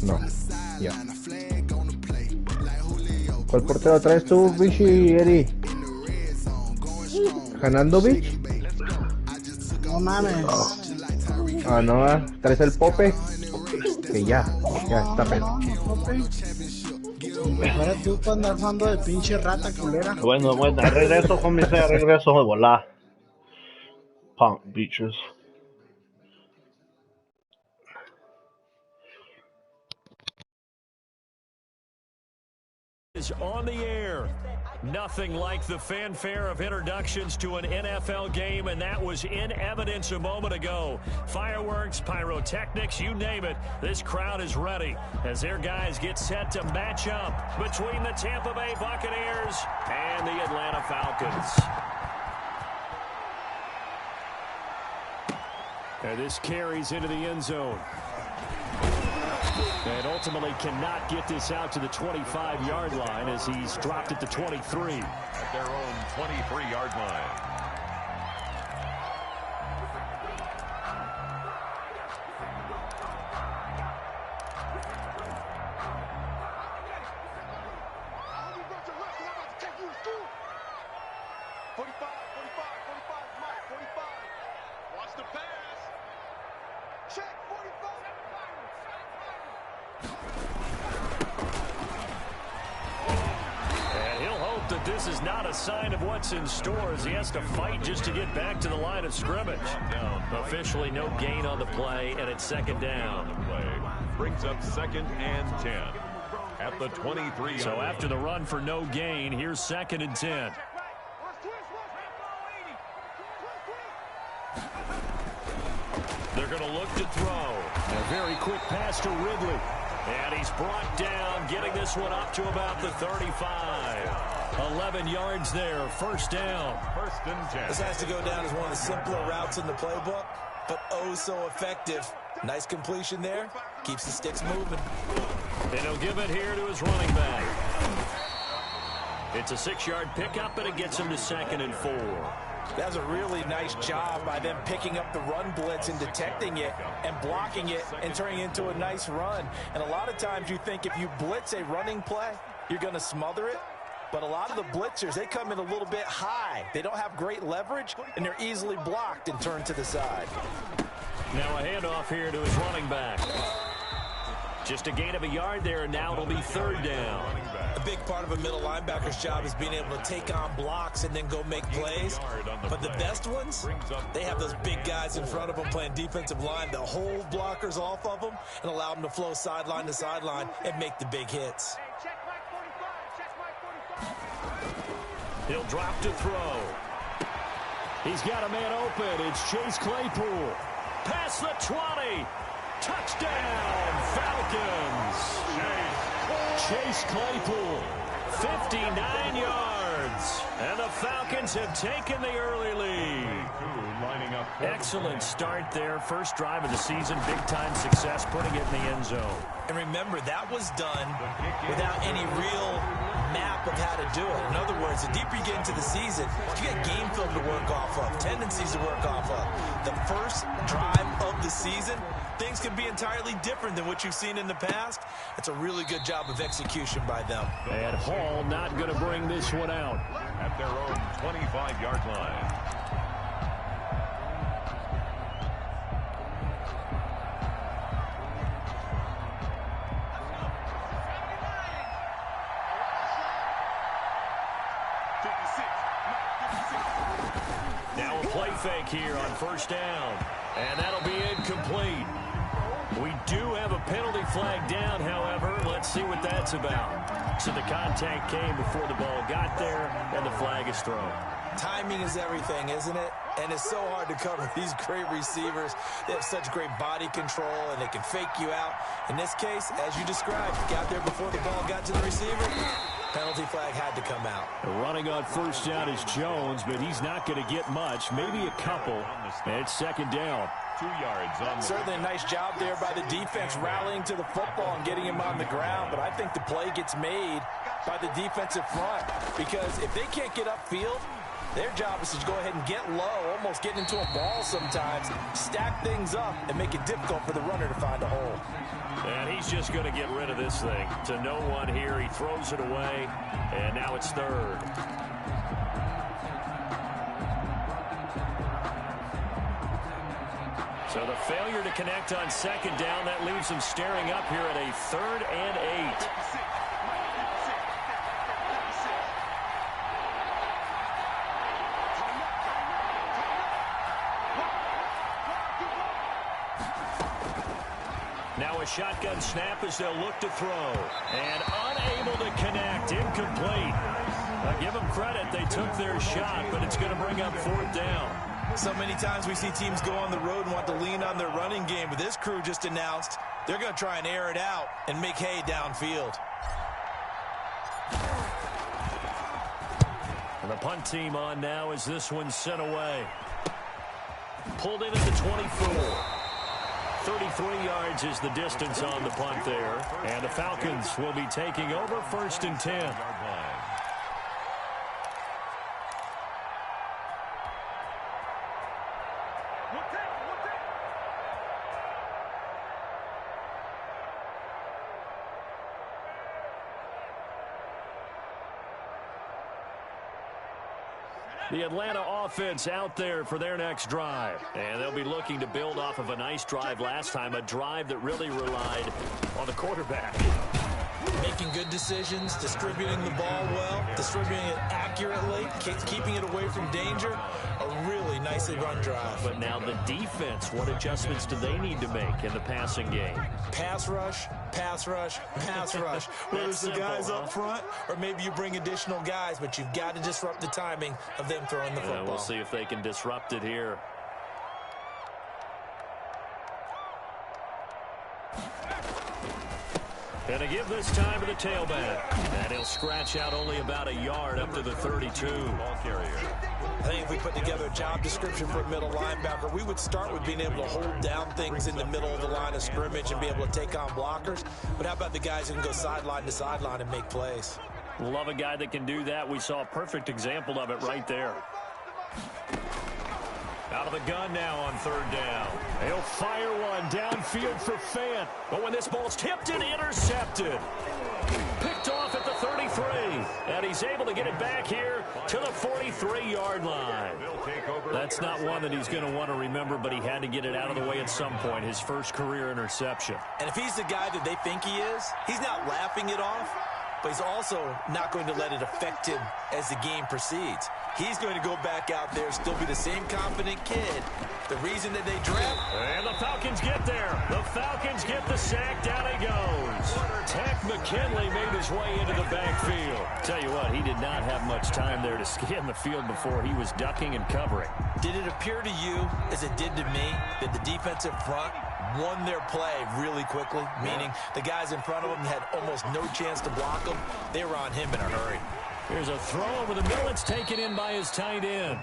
No, ya. ¿Cuál portero traes tú, Vichy, Eri? ¿Hanandovich? No mames. Ah, no, traes el Pope. Que ya está pedo. Ahora tú para andar dando de pinche rata culera. Bueno, regreso, homies, regreso de volar. Punk Beaches. Is on the air. Nothing like the fanfare of introductions to an NFL game, and that was in evidence a moment ago. Fireworks, pyrotechnics, you name it. This crowd is ready as their guys get set to match up between the Tampa Bay Buccaneers and the Atlanta Falcons. And this carries into the end zone. And ultimately cannot get this out to the 25-yard line as he's dropped at the 23. At their own 23-yard line. This is not a sign of what's in store as he has to fight just to get back to the line of scrimmage. Officially no gain on the play, and it's second down. Brings up 2nd and 10 at the 23. So after the run for no gain, here's 2nd and 10. They're going to look to throw. A very quick pass to Ridley. And he's brought down, getting this one up to about the 35. 11 yards there, first down. 1st and 10. This has to go down as one of the simpler routes in the playbook, but oh so effective. Nice completion there. Keeps the sticks moving. And he'll give it here to his running back. It's a 6-yard pickup, and it gets him to 2nd and 4. That was a really nice job by them picking up the run blitz and detecting it and blocking it and turning it into a nice run. And a lot of times you think if you blitz a running play, you're going to smother it. But a lot of the blitzers, they come in a little bit high. They don't have great leverage, and they're easily blocked and turned to the side. Now a handoff here to his running back. Just a gain of a yard there, and now it'll be 3rd down. A big part of a middle linebacker's job is being able to take on blocks and then go make plays. But the best ones, they have those big guys in front of them playing defensive line that hold blockers off of them and allow them to flow sideline to sideline and make the big hits. He'll drop to throw. He's got a man open. It's Chase Claypool. Past the 20. Touchdown, Falcons. Chase Claypool, 59 yards. And the Falcons have taken the early lead. Excellent start there. First drive of the season. Big-time success, putting it in the end zone. And remember, that was done without any real map of how to do it. In other words, the deeper you get into the season, you got game film to work off of, tendencies to work off of. The first drive of the season, things can be entirely different than what you've seen in the past. It's a really good job of execution by them. And Hall not going to bring this one out. At their own 25-yard line. Now a play fake here on 1st down. And that'll be incomplete. We do have a penalty flag down, however. Let's see what that's about. So the contact came before the ball got there, and the flag is thrown. Timing is everything, isn't it? And it's so hard to cover these great receivers. They have such great body control, and they can fake you out. In this case, as you described, got there before the ball got to the receiver. Penalty flag had to come out. Running on 1st down is Jones, but he's not going to get much, maybe a couple. And it's 2nd down. 2 yards on the Certainly a nice job there by the defense rallying to the football and getting him on the ground, but I think the play gets made by the defensive front because if they can't get upfield, their job is to go ahead and get low, almost get into a ball sometimes, stack things up, and make it difficult for the runner to find a hole. And he's he's just going to get rid of this thing. To no one here, he throws it away, and now it's third. So the failure to connect on second down, that leaves them staring up here at a 3rd and 8. Now a shotgun snap as they'll look to throw. And unable to connect. Incomplete. Give them credit. They took their shot, but it's going to bring up 4th down. So many times we see teams go on the road and want to lean on their running game, but this crew just announced they're going to try and air it out and make hay downfield. And the punt team on now as this one's sent away. Pulled in at the 24. 33 yards is the distance on the punt there. And the Falcons will be taking over 1st and 10. The Atlanta offense out there for their next drive. And they'll be looking to build off of a nice drive last time, a drive that really relied on the quarterback. Making good decisions, distributing the ball well, distributing it accurately, keeping it away from danger. A really nicely run drive. But now the defense, what adjustments do they need to make in the passing game? Pass rush, pass rush, pass rush. Whether it's the guys up front or maybe you bring additional guys, but you've got to disrupt the timing of them throwing the football. We'll see if they can disrupt it here. And to give this time to the tailback. And he'll scratch out only about a yard up to the 32. Ball carrier. I think if we put together a job description for a middle linebacker, we would start with being able to hold down things in the middle of the line of scrimmage and be able to take on blockers. But how about the guys who can go sideline to sideline and make plays? Love a guy that can do that. We saw a perfect example of it right there. Out of the gun now on 3rd down. He'll fire one downfield for Fant. But when this ball's tipped and intercepted. Picked off at the 33. And he's able to get it back here to the 43-yard line. That's not one that he's going to want to remember, but he had to get it out of the way at some point. His first career interception. And if he's the guy that they think he is, he's not laughing it off, but he's also not going to let it affect him as the game proceeds. He's going to go back out there, still be the same confident kid. The reason that they draft. And the Falcons get there. The Falcons get the sack. Down he goes. Tech McKinley made his way into the backfield. Tell you what, he did not have much time there to scan the field before he was ducking and covering. Did it appear to you, as it did to me, that the defensive front won their play really quickly? Meaning the guys in front of him had almost no chance to block him. They were on him in a hurry. Here's a throw over the middle. It's taken in by his tight end.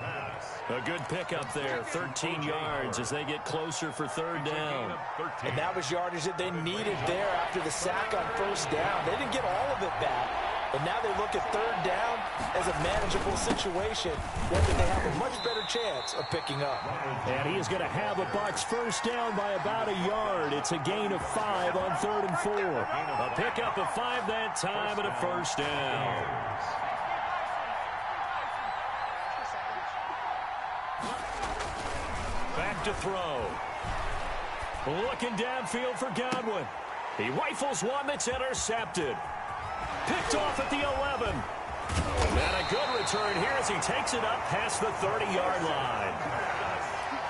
A good pickup there, 13 yards as they get closer for 3rd down. And that was yardage that they needed there after the sack on 1st down. They didn't get all of it back, but now they look at 3rd down as a manageable situation, one that they have a much better chance of picking up. And he is going to have a Bucs 1st down by about a yard. It's a gain of 5 on 3rd and 4. A pickup of 5 that time and a 1st down. Back to throw. Looking downfield for Godwin. He rifles one that's intercepted. Picked off at the 11. And a good return here as he takes it up past the 30-yard line.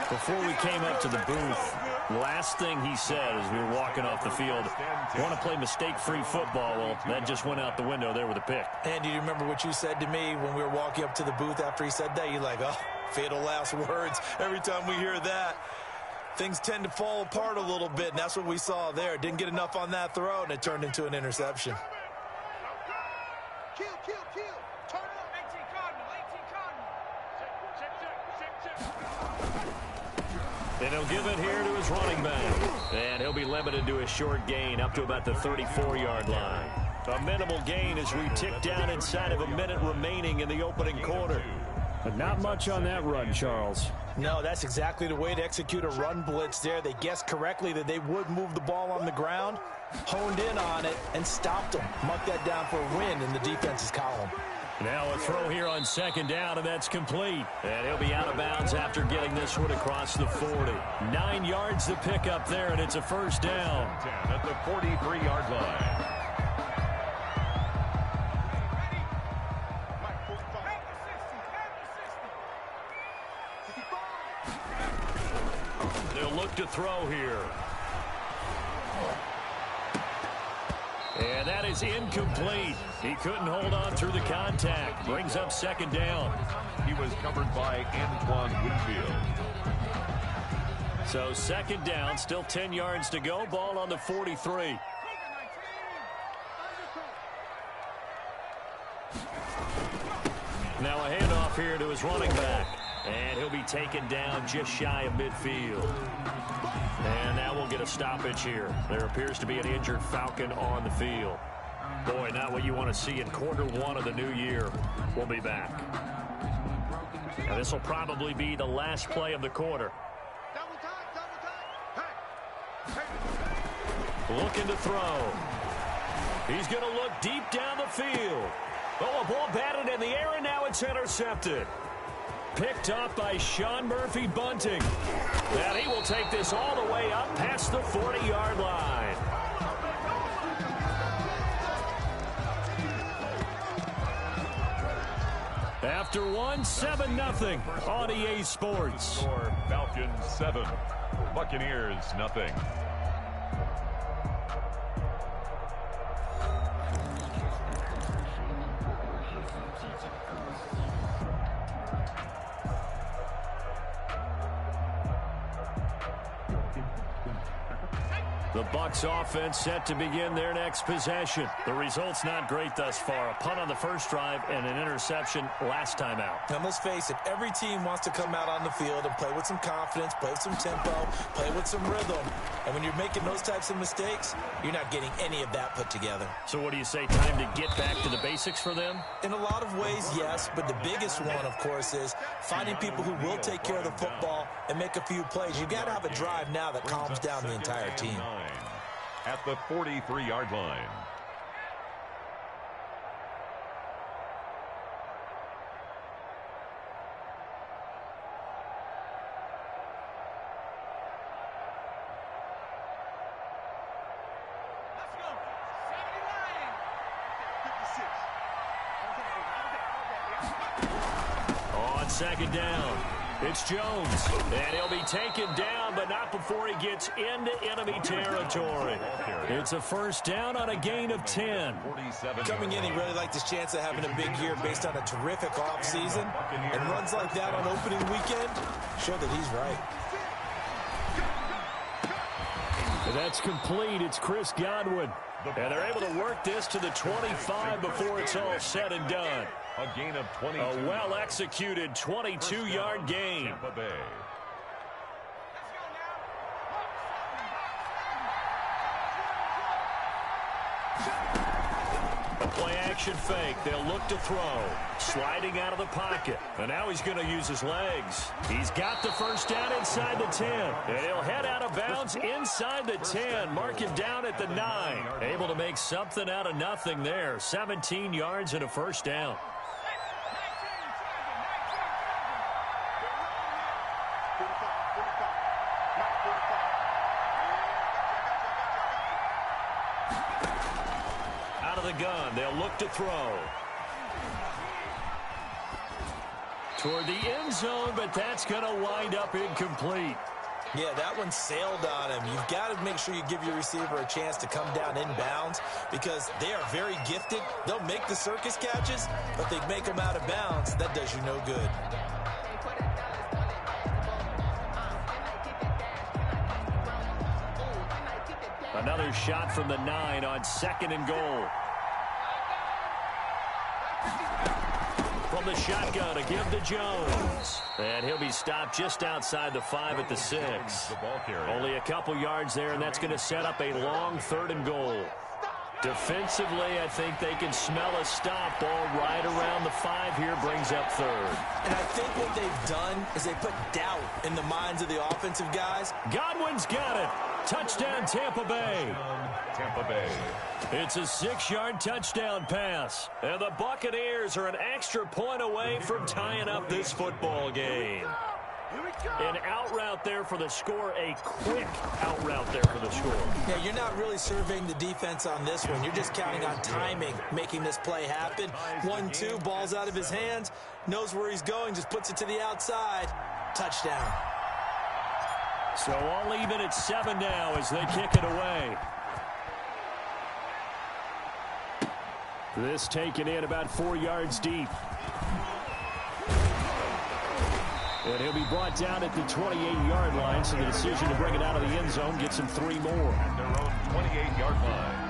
Before we came up to the booth, last thing he said as we were walking off the field, want to play mistake-free football. Well, that just went out the window there with a pick. And do you remember what you said to me when we were walking up to the booth after he said that? You're like, oh, fatal last words. Every time we hear that, things tend to fall apart a little bit, and that's what we saw there. Didn't get enough on that throw, and it turned into an interception. Kill. Turn up. 18 Cardinal. And he'll give it here to his running back. And he'll be limited to a short gain up to about the 34-yard line. A minimal gain as we tick down inside of a minute remaining in the opening quarter. But not much on that run, Charles. No, that's exactly the way to execute a run blitz there. They guessed correctly that they would move the ball on the ground, honed in on it, and stopped them. Mark that down for a win in the defense's column. Now a throw here on second down, and that's complete. And he'll be out of bounds after getting this one across the 40. 9 yards to pick up there, and it's a first down. 10 at the 43-yard line. They'll look to throw here. And that is incomplete. He couldn't hold on through the contact. Brings up second down. He was covered by Antoine Winfield. So second down, still 10 yards to go. Ball on the 43. Now a handoff here to his running back. And he'll be taken down just shy of midfield. And now we'll get a stoppage here. There appears to be an injured Falcon on the field. Boy, not what you want to see in quarter one of the new year. We'll be back. And this will probably be the last play of the quarter. Looking to throw. He's going to look deep down the field. Oh, a ball batted in the air, and now it's intercepted. Picked up by Sean Murphy Bunting. And he will take this all the way up past the 40-yard line. After one, 7-0 on EA Sports. Score Falcons 7, Buccaneers nothing. The Bucs offense set to begin their next possession. The result's not great thus far. A punt on the first drive and an interception last time out. Now, let's face it, every team wants to come out on the field and play with some confidence, play with some tempo, play with some rhythm. And when you're making those types of mistakes, you're not getting any of that put together. So what do you say, time to get back to the basics for them? In a lot of ways, yes, but the biggest one, of course, is finding people who will take care of the football and make a few plays. You got to have a drive now that calms down the entire team. At the 43-yard line. On second down, it's Jones, and he'll be taken down, but not before he gets into enemy territory. It's a first down on a gain of 10. Coming in, he really liked his chance of having a big year based on a terrific offseason, and runs like that on opening weekend show that he's right. And that's complete. It's Chris Godwin. And they're able to work this to the 25 before it's all said and done. A gain of 22. A well-executed 22-yard gain. Tampa Bay. A play-action fake. They'll look to throw. Sliding out of the pocket. And now he's going to use his legs. He's got the first down inside the 10. And he'll head out of bounds inside the 10. Mark him down at the 9. Able to make something out of nothing there. 17 yards and a first down. The gun, they'll look to throw toward the end zone, but that's going to wind up incomplete. Yeah, that one sailed on him. You've got to make sure you give your receiver a chance to come down inbounds because they are very gifted. They'll make the circus catches, but they make them out of bounds. That does you no good. Another shot from the 9 on second and goal. From the shotgun to give to Jones. And he'll be stopped just outside the 5 at the 6. Only a couple yards there, and that's going to set up a long 3rd and goal. Defensively, I think they can smell a stop. Ball right around the 5 here, brings up third. And I think what they've done is they put doubt in the minds of the offensive guys. Godwin's got it. Touchdown, Tampa Bay. Tampa Bay. It's a 6-yard touchdown pass. And the Buccaneers are an extra point away from tying up this football game. An out route there for the score, a quick out route there for the score. Yeah, you're not really surveying the defense on this one. You're just counting on timing, making this play happen. 1-2, ball's out of his hands, knows where he's going, just puts it to the outside. Touchdown. So all even at 7 now as they kick it away. This taken in about 4 yards deep. And he'll be brought down at the 28-yard line, so the decision to bring it out of the end zone gets him 3 more. At their own 28-yard line.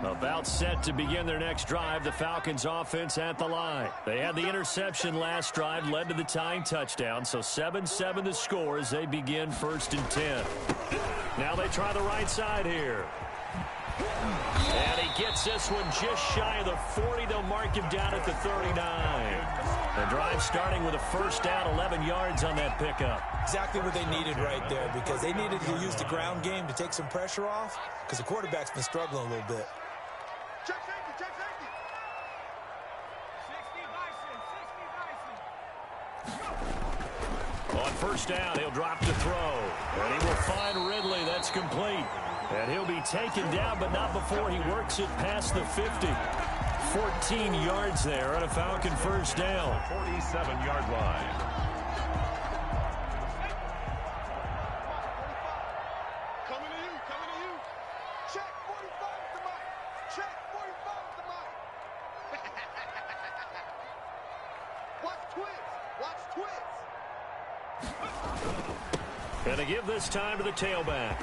About set to begin their next drive, the Falcons offense at the line. They had the interception last drive, led to the tying touchdown, so 7-7 the score as they begin 1st and 10. Now they try the right side here. And he gets this one just shy of the 40. They'll mark him down at the 39. The drive starting with a first down, 11 yards on that pickup. Exactly what they needed right there, because they needed to use the ground game to take some pressure off, because the quarterback's been struggling a little bit. Check safety, check safety. 60 Bison, 60 Bison. On first down, he'll drop to throw. And he will find Ridley. That's complete. And he'll be taken down, but not before he works it past the 50. 14 yards there on a Falcon first down. 47-yard line. Coming to you, coming to you. Check 45 at the mic. Check 45 at the mic. Watch Twiz. Watch Twiz. And they give this time to the tailback.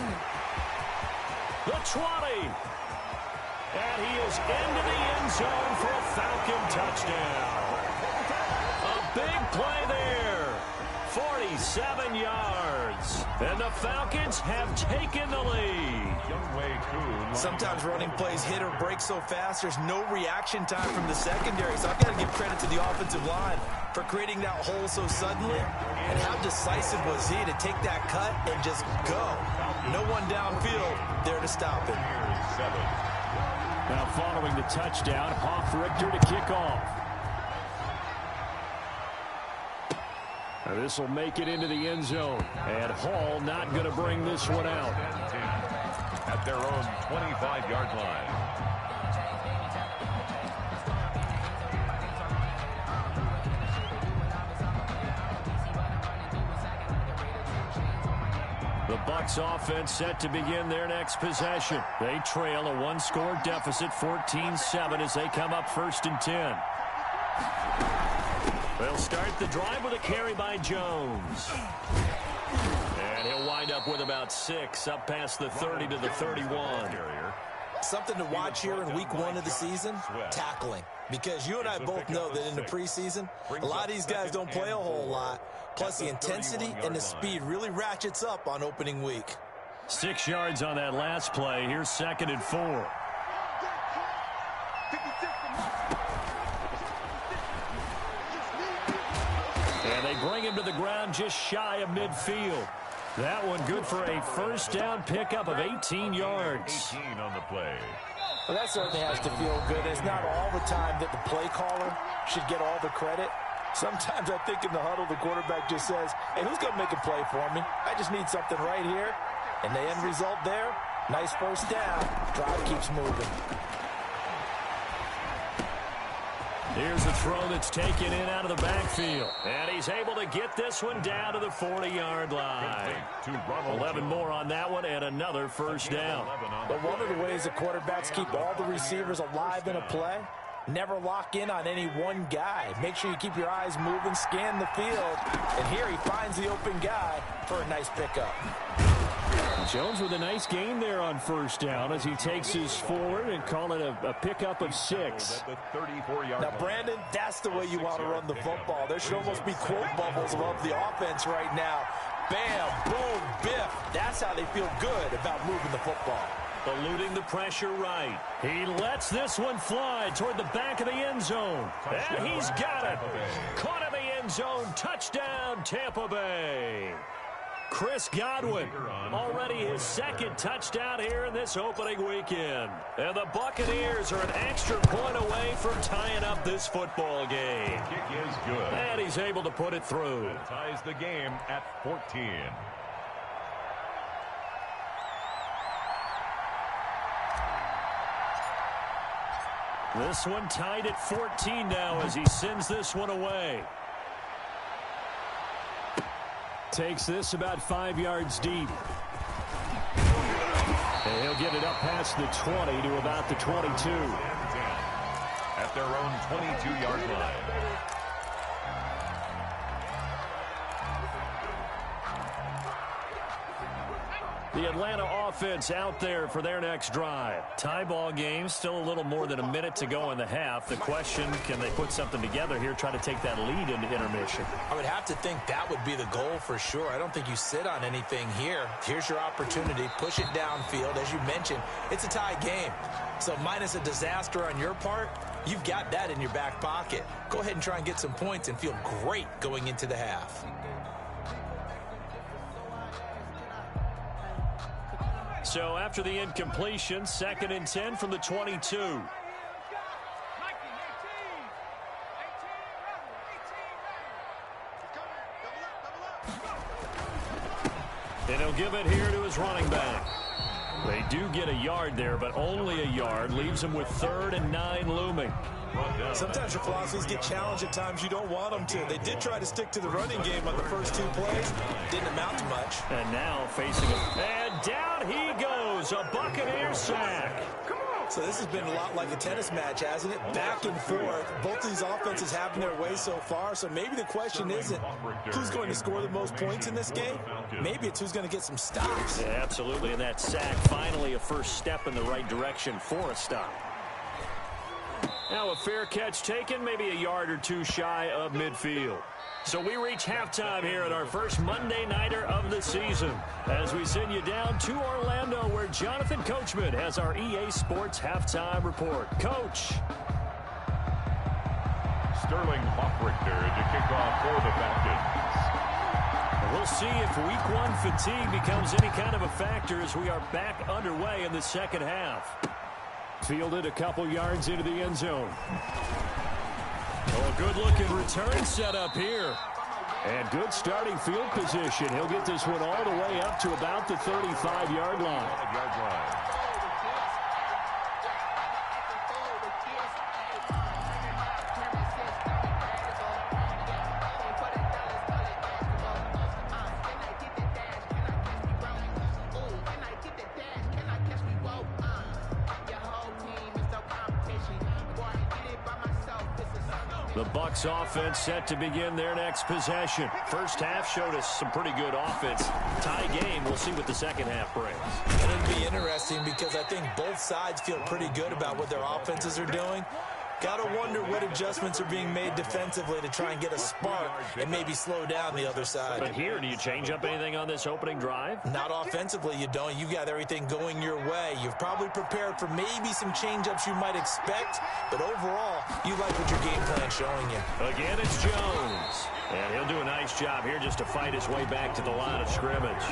The 20. And he is into the end zone for a Falcon touchdown. A big play there. 47 yards. And the Falcons have taken the lead. Sometimes running plays hit or break so fast, there's no reaction time from the secondary. So I've got to give credit to the offensive line for creating that hole so suddenly. And how decisive was he to take that cut and just go? No one downfield there to stop him. Now following the touchdown, Hoff-Richter to kick off. This will make it into the end zone. And Hall not going to bring this one out. At their own 25-yard line. The Bucs offense set to begin their next possession. They trail a one-score deficit, 14-7, as they come up 1st and 10. They'll start the drive with a carry by Jones. And he'll wind up with about 6, up past the 30 to the 31. Something to watch here in week 1 of the season, tackling. Because you and I both know that in the preseason, a lot of these guys don't play a whole lot. Plus, the intensity and the speed really ratchets up on opening week. 6 yards on that last play. Here's 2nd and 4. And they bring him to the ground just shy of midfield. That one good for a first down pickup of 18 yards. 18 on the play. Well, that certainly has to feel good. It's not all the time that the play caller should get all the credit. Sometimes I think in the huddle, the quarterback just says, hey, who's going to make a play for me? I just need something right here. And the end result there, nice first down. Drive keeps moving. Here's a throw that's taken in out of the backfield. And he's able to get this one down to the 40-yard line. 11 more on that one and another first down. But one of the ways the quarterbacks keep all the receivers alive in a play, never lock in on any one guy. Make sure you keep your eyes moving, scan the field. And here he finds the open guy for a nice pickup. Jones with a nice gain there on first down as he takes his forward and call it a pickup of 6. Now, Brandon, that's the way you want to run the football. There should almost be quote bubbles above the offense right now. Bam, boom, biff. That's how they feel good about moving the football. Eluding the pressure right. He lets this one fly toward the back of the end zone. And he's got it. Caught in the end zone. Touchdown, Tampa Bay. Chris Godwin, already his second touchdown here in this opening weekend. And the Buccaneers are an extra point away from tying up this football game. Kick is good. And he's able to put it through. It ties the game at 14. This one tied at 14 now as he sends this one away. Takes this about 5 yards deep. And he'll get it up past the 20 to about the 22. At their own 22-yard line. The Atlanta offense out there for their next drive. Tie ball game, still a little more than a minute to go in the half. The question, can they put something together here, try to take that lead into intermission? I would have to think that would be the goal for sure. I don't think you sit on anything here. Here's your opportunity. Push it downfield. As you mentioned, it's a tie game. So minus a disaster on your part, you've got that in your back pocket. Go ahead and try and get some points and feel great going into the half. So after the incompletion, 2nd and 10 from the 22. And he'll give it here to his running back. They do get a yard there, but only a yard. Leaves him with 3rd and 9 looming. Sometimes your philosophies get challenged at times you don't want them to. They did try to stick to the running game on the first 2 plays. Didn't amount to much. And now facing him. And down he goes. A Buccaneer sack. So this has been a lot like a tennis match, hasn't it? Back and forth. Both of these offenses having their way so far. So maybe the question isn't who's going to score the most points in this game. Maybe it's who's going to get some stops. Yeah, absolutely. And that sack, finally a first step in the right direction for a stop. Now a fair catch taken, maybe a yard or 2 shy of midfield. So we reach halftime here at our first Monday Nighter of the season as we send you down to Orlando where Jonathan Coachman has our EA Sports Halftime Report. Coach. Sterling Hoffrichter to kick off for the Falcons. We'll see if week 1 fatigue becomes any kind of a factor as we are back underway in the second half. Fielded a couple yards into the end zone. Oh, a good-looking return set up here. And good starting field position. He'll get this one all the way up to about the 35-yard line. The Bucs offense set to begin their next possession. First half showed us some pretty good offense. Tie game. We'll see what the second half brings. It'll be interesting because I think both sides feel pretty good about what their offenses are doing. Got to wonder what adjustments are being made defensively to try and get a spark and maybe slow down the other side. But here, do you change up anything on this opening drive? Not offensively, you don't. You got everything going your way. You've probably prepared for maybe some change-ups you might expect, but overall, you like what your game plan's showing you. Again, it's Jones. And he'll do a nice job here just to fight his way back to the line of scrimmage.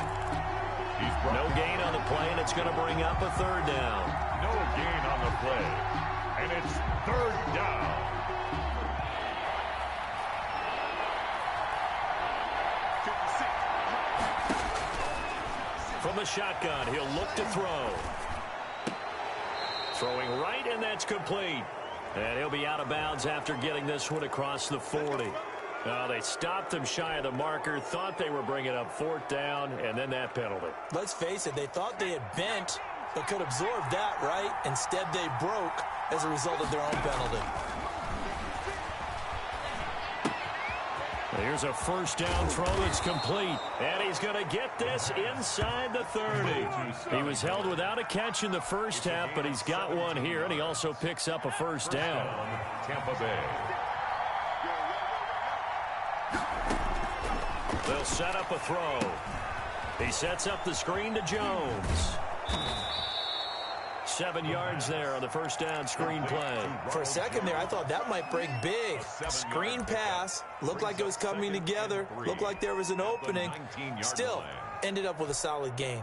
No gain on the play, and it's going to bring up a 3rd down. No gain on the play. And it's 3rd down. From the shotgun, he'll look to throw. Throwing right, and that's complete. And he'll be out of bounds after getting this one across the 40. They stopped him shy of the marker, thought they were bringing up 4th down, and then that penalty. Let's face it, they thought they had bent, but could absorb that, right? Instead, they broke as a result of their own penalty. Here's a first down throw that's complete. And he's going to get this inside the 30. He was held without a catch in the first half, but he's got one here, and he also picks up a first down. Tampa Bay. They'll set up a throw. He sets up the screen to Jones. 7 yards there on the first down screen play. For a second there, I thought that might break big. Screen pass. Looked like it was coming together. Looked like there was an opening. Still, ended up with a solid gain.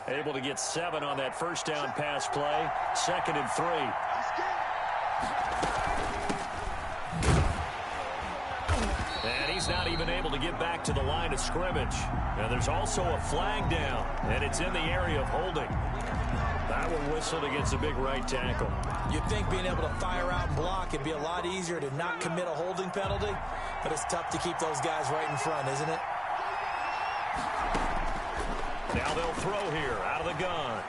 Able to get 7 on that first down pass play. 2nd and 3. And he's not even able to get back to the line of scrimmage. And there's also a flag down, and it's in the area of holding. That one whistled against a big right tackle. You'd think being able to fire out and block it'd be a lot easier to not commit a holding penalty, but it's tough to keep those guys right in front, isn't it? Now they'll throw here out of the gun.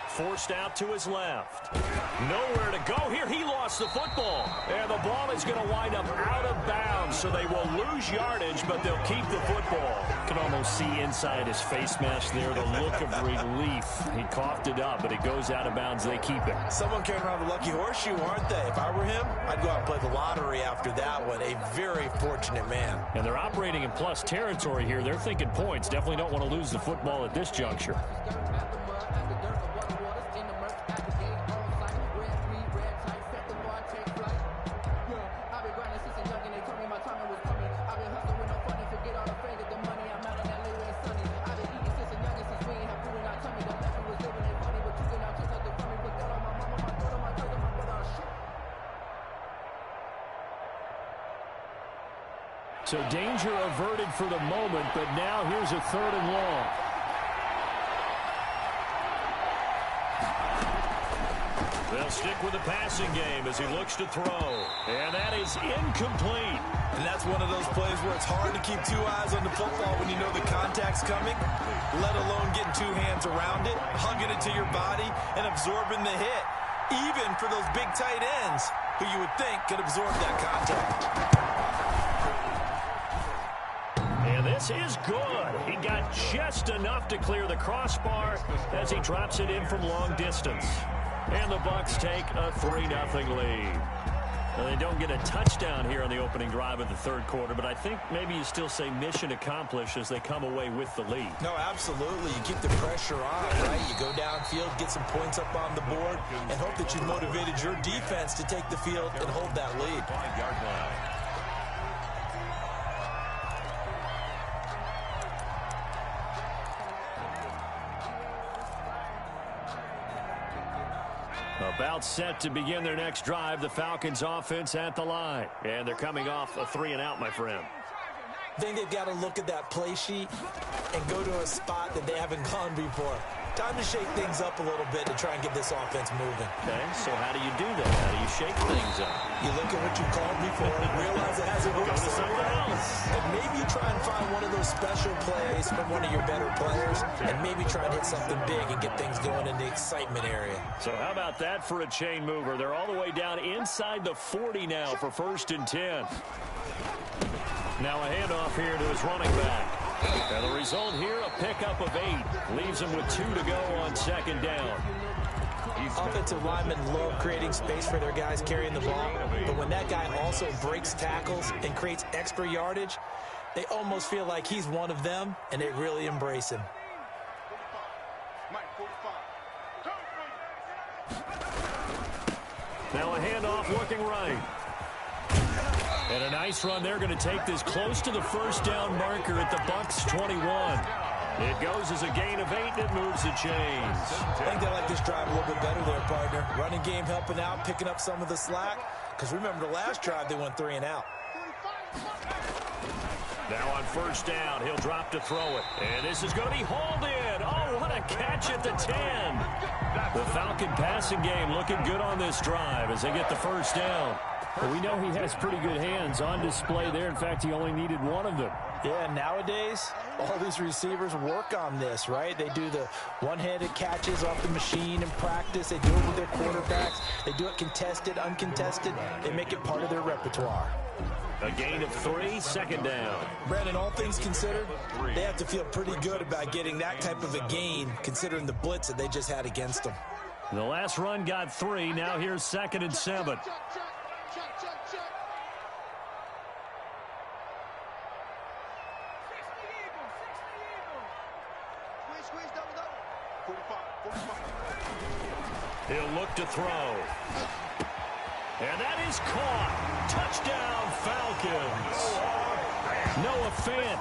Forced out to his left. Nowhere to go here. He lost the football. And the ball is going to wind up out of bounds, so they will lose yardage, but they'll keep the football. You can almost see inside his face mask there the look of relief. He coughed it up, but it goes out of bounds. They keep it. Someone came around the lucky horseshoe, aren't they? If I were him, I'd go out and play the lottery after that one. A very fortunate man. And they're operating in plus territory here. They're thinking points. Definitely don't want to lose the football at this juncture. So danger averted for the moment, but now here's a 3rd and long. They'll stick with the passing game as he looks to throw. And that is incomplete. And that's one of those plays where it's hard to keep 2 eyes on the football when you know the contact's coming, let alone getting 2 hands around it, hugging it to your body, and absorbing the hit, even for those big tight ends who you would think could absorb that contact. And this is good. He got just enough to clear the crossbar as he drops it in from long distance. And the Bucs take a 3-0 lead. Now, they don't get a touchdown here on the opening drive of the 3rd quarter, but I think maybe you still say mission accomplished as they come away with the lead. No, absolutely. You keep the pressure on, right? You go downfield, get some points up on the board, and hope that you've motivated your defense to take the field and hold that lead. 5-yard line. About set to begin their next drive, the Falcons offense at the line. And they're coming off a 3-and-out, my friend. I think they've got to look at that play sheet and go to a spot that they haven't gone before. Time to shake things up a little bit to try and get this offense moving. Okay, so how do you do that? How do you shake things up? You look at what you called before and realize it hasn't worked Go to something else. And maybe you try and find one of those special plays from one of your better players and maybe try and hit something big and get things going in the excitement area. So how about that for a chain mover? They're all the way down inside the 40 now for 1st and 10. Now a handoff here to his running back. And the result here, a pickup of 8. Leaves him with 2 to go on 2nd down. Offensive linemen love creating space for their guys carrying the ball, but when that guy also breaks tackles and creates extra yardage, they almost feel like he's one of them, and they really embrace him. Now a handoff looking right. And a nice run. They're going to take this close to the 1st down marker at the Bucs 21. It goes as a gain of 8, and it moves the chains. I think they like this drive a little bit better there, partner. Running game helping out, picking up some of the slack. Because remember, the last drive, they went 3-and-out. Now on 1st down, he'll drop to throw it. And this is going to be hauled in. Oh, what a catch at the 10. The Falcon passing game looking good on this drive as they get the 1st down. Well, we know he has pretty good hands on display there. In fact, he only needed one of them. Yeah, nowadays, all these receivers work on this, right? They do the one-handed catches off the machine in practice. They do it with their quarterbacks. They do it contested, uncontested. They make it part of their repertoire. A gain of 3, second down. Brandon, all things considered, they have to feel pretty good about getting that type of a gain, considering the blitz that they just had against them. The last run got 3. Now here's 2nd and 7. He'll look to throw. And that is caught. Touchdown, Falcons. Noah Fant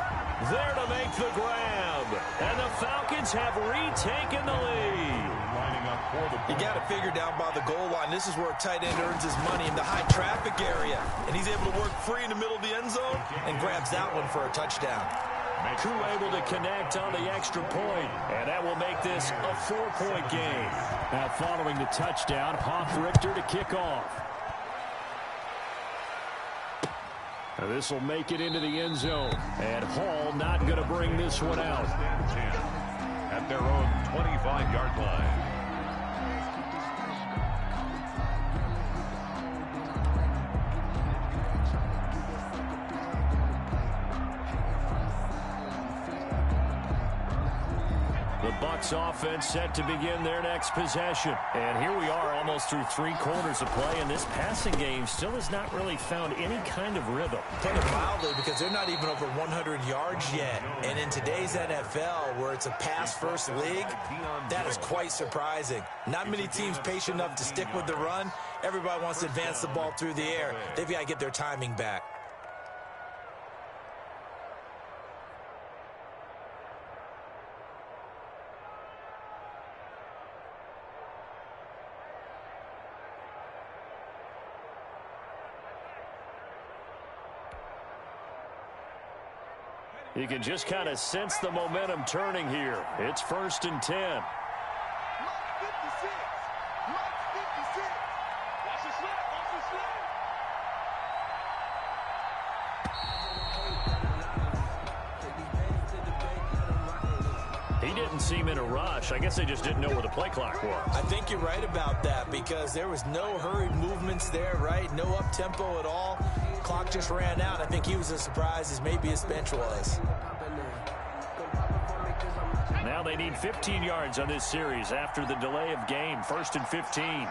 there to make the grab. And the Falcons have retaken the lead. You got to figure down by the goal line. This is where a tight end earns his money, in the high traffic area. And he's able to work free in the middle of the end zone and grabs that one for a touchdown. Crew able to connect on the extra point, and that will make this a 4-point game. Now following the touchdown, Richter to kick off. Now this will make it into the end zone, and Hall not going to bring this one out. At their own 25-yard line. The Bucs offense set to begin their next possession. And here we are almost through 3 quarters of play, and this passing game still has not really found any kind of rhythm. Put it mildly, because they're not even over 100 yards yet. And in today's NFL, where it's a pass-first league, that is quite surprising. Not many teams patient enough to stick with the run. Everybody wants to advance the ball through the air. They've got to get their timing back. You can just kind of sense the momentum turning here. It's 1st and 10. Watch 56. Watch the slip. Watch the slip. He didn't seem in a rush. I guess they just didn't know where the play clock was. I think you're right about that, because there was no hurried movements there, right? No up-tempo at all. Clock just ran out. I think he was as surprised as maybe his bench was. Now they need 15 yards on this series after the delay of game. 1st and 15.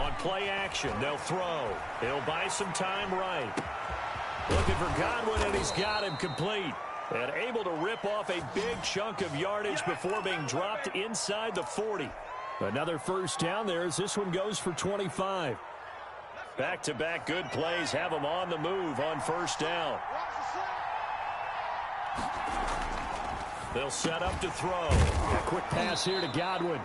On play action, they'll throw. He'll buy some time right. Looking for Godwin, and he's got him complete. And able to rip off a big chunk of yardage before being dropped inside the 40. Another first down there as this one goes for 25. Back-to-back good plays have them on the move on 1st down. They'll set up to throw. A quick pass here to Godwin.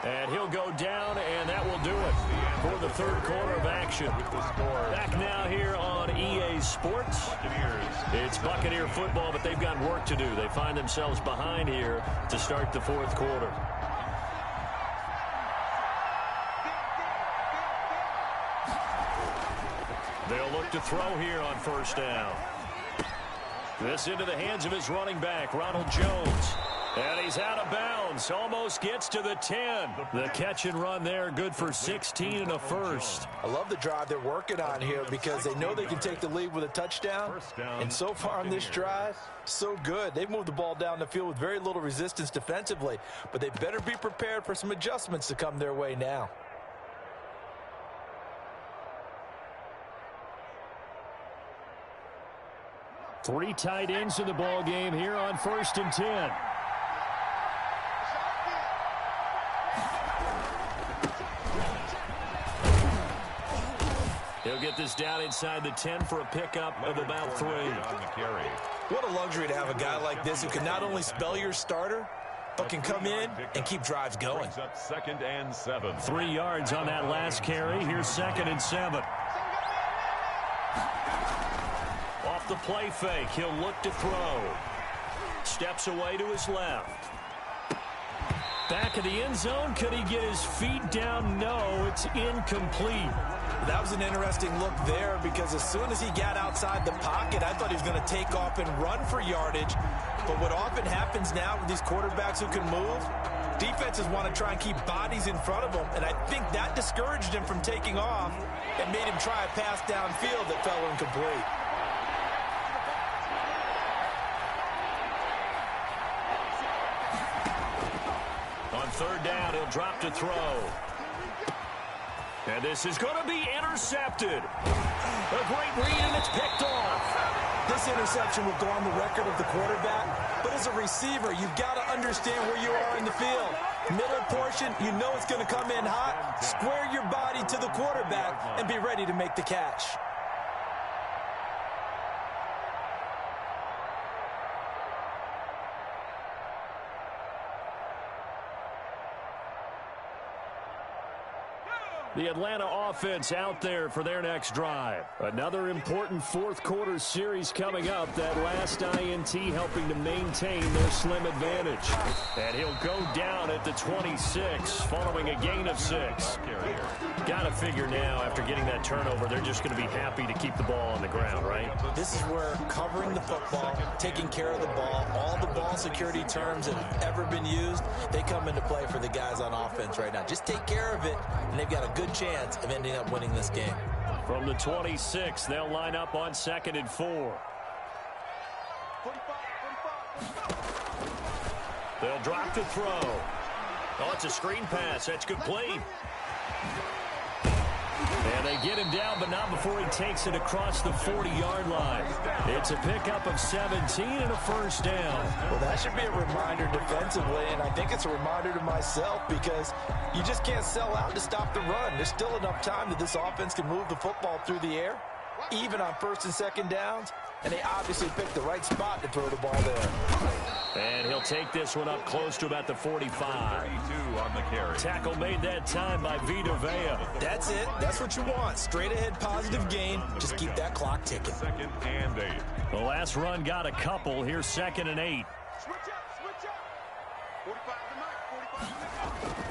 And he'll go down, and that will do it for the 3rd quarter of action. Back now here on EA Sports. It's Buccaneer football, but they've got work to do. They find themselves behind here to start the 4th quarter. They'll look to throw here on 1st down. This into the hands of his running back, Ronald Jones. And he's out of bounds. Almost gets to the 10. The catch and run there, good for 16 and a first. I love the drive they're working on here, because they know they can take the lead with a touchdown. And so far on this drive, so good. They've moved the ball down the field with very little resistance defensively. But they better be prepared for some adjustments to come their way now. Three tight ends in the ball game here on 1st and 10. He'll get this down inside the 10 for a pickup of about 3. What a luxury to have a guy like this who can not only spell your starter, but can come in and keep drives going. 2nd and 7. 3 yards on that last carry. Here's 2nd and 7. Off the play fake, he'll look to throw. Steps away to his left. Back of the end zone. Could he get his feet down? No, it's incomplete. That was an interesting look there because as soon as he got outside the pocket, I thought he was going to take off and run for yardage. But what often happens now with these quarterbacks who can move, defenses want to try and keep bodies in front of them, and I think that discouraged him from taking off and made him try a pass downfield that fell incomplete. On third down, he'll drop to throw. And this is going to be intercepted. A great read, and it's picked off. This interception will go on the record of the quarterback, but as a receiver, you've got to understand where you are in the field. Middle portion, you know it's going to come in hot. Square your body to the quarterback and be ready to make the catch. The Atlanta offense out there for their next drive. Another important fourth quarter series coming up. That last INT helping to maintain their slim advantage. And he'll go down at the 26 following a gain of 6. Got to figure now after getting that turnover, they're just going to be happy to keep the ball on the ground, right? This is where covering the football, taking care of the ball, all the ball security terms that have ever been used, they come into play for the guys on offense right now. Just take care of it, and they've got a good chance of ending up winning this game. From the 26, they'll line up on 2nd and 4. They'll drop to throw. Oh, it's a screen pass. That's complete. And they get him down, but not before he takes it across the 40-yard line. It's a pickup of 17 and a first down. Well, that should be a reminder defensively, and I think it's a reminder to myself because you just can't sell out to stop the run. There's still enough time that this offense can move the football through the air, even on 1st and 2nd downs, and they obviously picked the right spot to throw the ball there. And he'll take this one up close to about the 45. 32 on the carry. Tackle made that time by Vita Vea. That's it. That's what you want. Straight ahead positive gain. Just keep that clock ticking. 2nd and 8. The last run got a couple. Here's 2nd and 8. Switch up. 45 to Mike, 45 to Mike.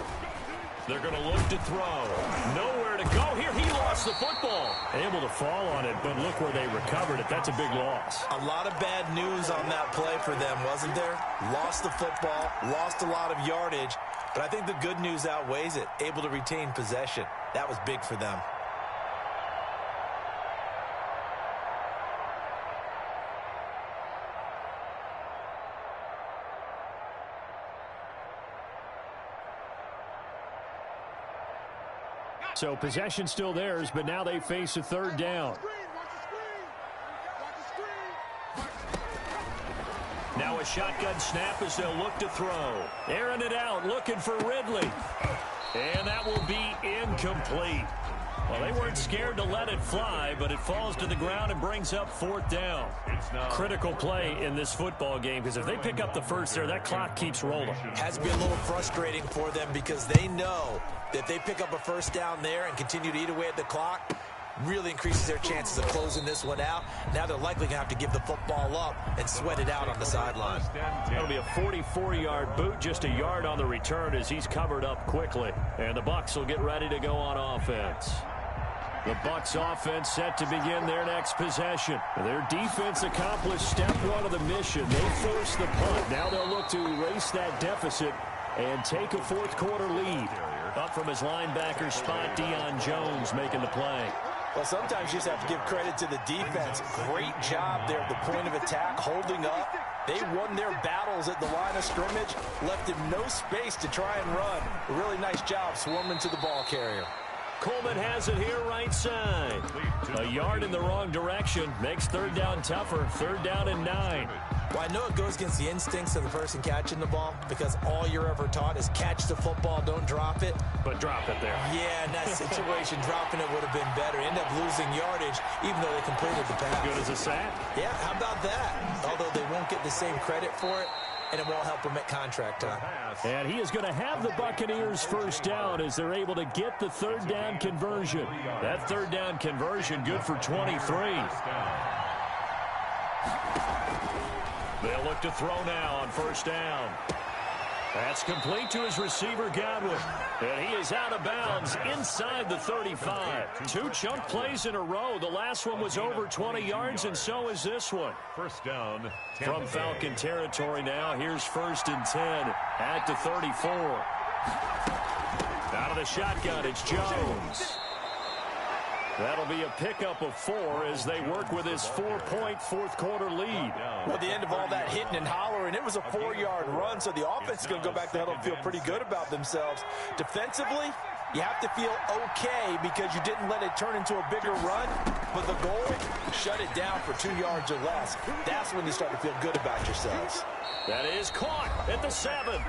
They're going to look to throw. Nowhere to go. Here, he lost the football. Able to fall on it, but look where they recovered it. That's a big loss. A lot of bad news on that play for them, wasn't there? Lost the football, lost a lot of yardage, but I think the good news outweighs it. Able to retain possession. That was big for them. So possession still theirs, but now they face a third down. Now a shotgun snap as they'll look to throw. Airing it out, looking for Ridley. And that will be incomplete. Well, they weren't scared to let it fly, but it falls to the ground and brings up 4th down. Critical play in this football game, because if they pick up the first there, that clock keeps rolling. Has to be a little frustrating for them because they know that they pick up a first down there and continue to eat away at the clock, really increases their chances of closing this one out. Now they're likely going to have to give the football up and sweat it out on the sideline. That'll be a 44-yard boot, just a yard on the return as he's covered up quickly. And the Bucs will get ready to go on offense. The Bucs offense set to begin their next possession. Their defense accomplished step 1 of the mission. They forced the punt. Now they'll look to erase that deficit and take a fourth quarter lead. Up from his linebacker spot, Deion Jones making the play. Well, sometimes you just have to give credit to the defense. Great job there at the point of attack, holding up. They won their battles at the line of scrimmage, left him no space to try and run. A really nice job swarming to the ball carrier. Coleman has it here right side. A yard in the wrong direction makes third down tougher. 3rd down and 9. Well, I know it goes against the instincts of the person catching the ball because all you're ever taught is catch the football, don't drop it. But drop it there. Yeah, in that situation, dropping it would have been better. End up losing yardage, even though they completed the pass. Good as a sack. Yeah, how about that? Although they won't get the same credit for it, and it won't help them at contract time. And he is going to have the Buccaneers first down as they're able to get the 3rd down conversion. That 3rd down conversion good for 23. They'll look to throw now on 1st down. That's complete to his receiver, Godwin. And he is out of bounds inside the 35. 2 chunk plays in a row. The last one was over 20 yards, and so is this one. First down. From Falcon territory now, here's 1st and 10 at the 34. Out of the shotgun, it's Jones. That'll be a pickup of 4 as they work with his 4-point fourth-quarter lead. Well, at the end of all that hitting and hollering, it was a 4-yard run, so the offense is going to go back to huddle and feel pretty good about themselves. Defensively, you have to feel okay because you didn't let it turn into a bigger run, but the goal, shut it down for 2 yards or less. That's when you start to feel good about yourselves. That is caught at the 7.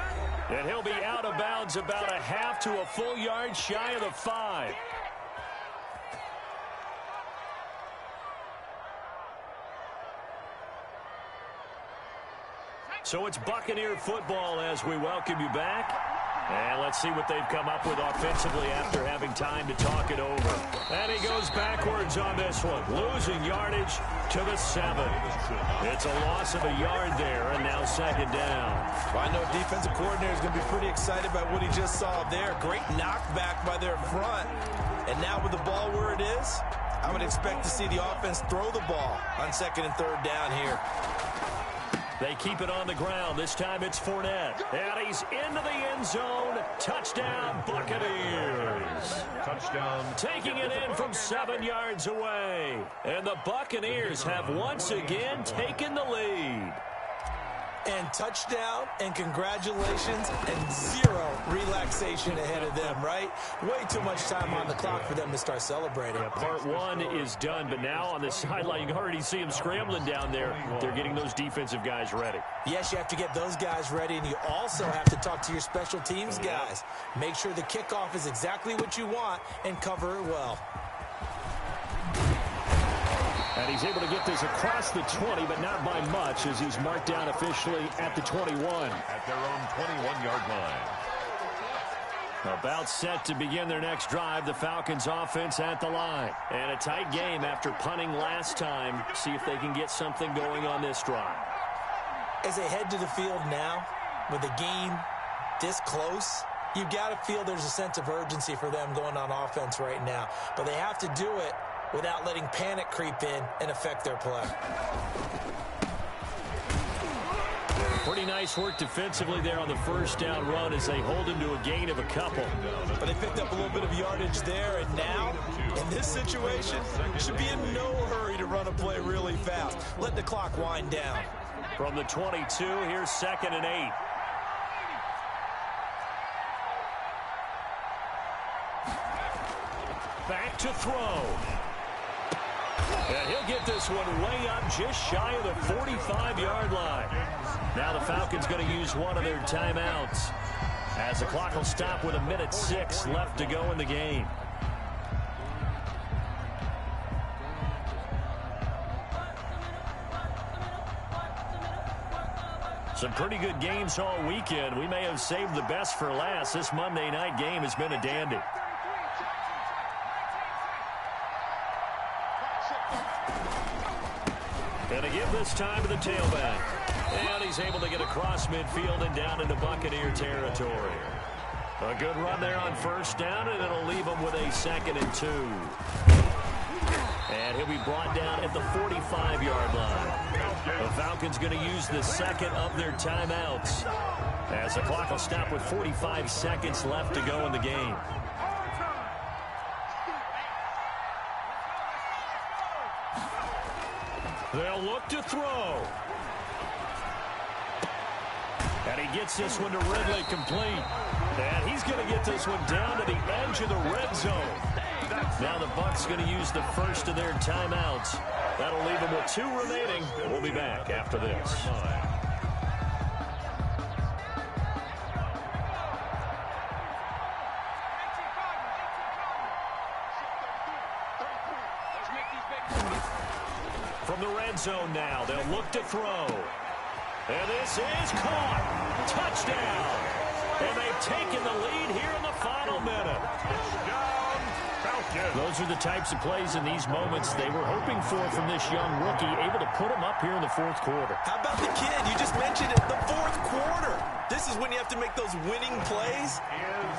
And he'll be out of bounds about a half to a full yard shy of the 5. So it's Buccaneer football as we welcome you back. And let's see what they've come up with offensively after having time to talk it over. And he goes backwards on this one, losing yardage to the 7. It's a loss of a yard there, and now 2nd down. Well, I know defensive coordinator is going to be pretty excited about what he just saw there. Great knockback by their front. And now with the ball where it is, I would expect to see the offense throw the ball on 2nd and 3rd down here. They keep it on the ground. This time it's Fournette. And he's into the end zone. Touchdown, Buccaneers. Touchdown. Taking it in from 7 yards away. And the Buccaneers have once again taken the lead. And touchdown, and congratulations, and 0 relaxation ahead of them, right? Way too much time on the clock for them to start celebrating. Yeah, part 1 is done, but now on the sideline, you can already see them scrambling down there. They're getting those defensive guys ready. Yes, you have to get those guys ready, and you also have to talk to your special teams guys. Make sure the kickoff is exactly what you want and cover it well. And he's able to get this across the 20, but not by much, as he's marked down officially at the 21. At their own 21-yard line. About set to begin their next drive, the Falcons offense at the line. And a tight game after punting last time. See if they can get something going on this drive. As they head to the field now, with the game this close, you've got to feel there's a sense of urgency for them going on offense right now. But they have to do it without letting panic creep in and affect their play. Pretty nice work defensively there on the 1st down run as they hold him to a gain of a couple. But they picked up a little bit of yardage there, and now, in this situation, should be in no hurry to run a play really fast. Let the clock wind down. From the 22, here's 2nd and 8. Back to throw. And he'll get this one way up just shy of the 45-yard line. Now the Falcons going to use one of their timeouts as the clock will stop with 1:06 left to go in the game. Some pretty good games all weekend. We may have saved the best for last. This Monday night game has been a dandy. And a give this time to the tailback. And he's able to get across midfield and down into Buccaneer territory. A good run there on 1st down, and it'll leave him with a 2nd and 2. And he'll be brought down at the 45-yard line. The Falcons going to use the 2nd of their timeouts as the clock will stop with 45 seconds left to go in the game. They'll look to throw. And he gets this one to Ridley complete. And he's going to get this one down to the edge of the red zone. Now the Bucs going to use the 1st of their timeouts. That'll leave them with 2 remaining. We'll be back after this. From the red zone now, they'll look to throw. And this is caught. Touchdown. And they've taken the lead here in the final minute. Touchdown, Falcons. Those are the types of plays in these moments they were hoping for from this young rookie, able to put him up here in the 4th quarter. How about the kid? You just mentioned it, the 4th quarter. This is when you have to make those winning plays.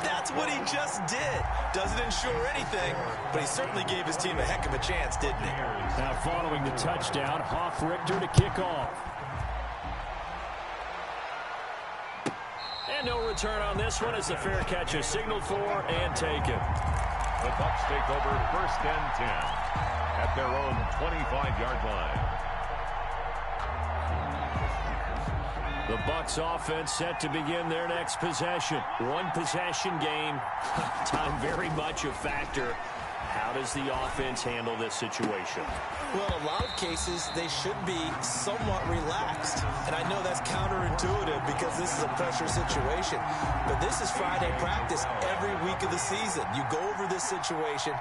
That's what he just did. Doesn't ensure anything, but he certainly gave his team a heck of a chance, didn't he? Now following the touchdown, Richter to kick off. And no return on this one as the fair catch is signaled for and taken. The Bucs take over 1st and 10 at their own 25-yard line. The Bucs offense set to begin their next possession. One possession game. Time very much a factor. How does the offense handle this situation? Well, in a lot of cases, they should be somewhat relaxed. And I know that's counterintuitive because this is a pressure situation. But this is Friday practice every week of the season. You go over this situation,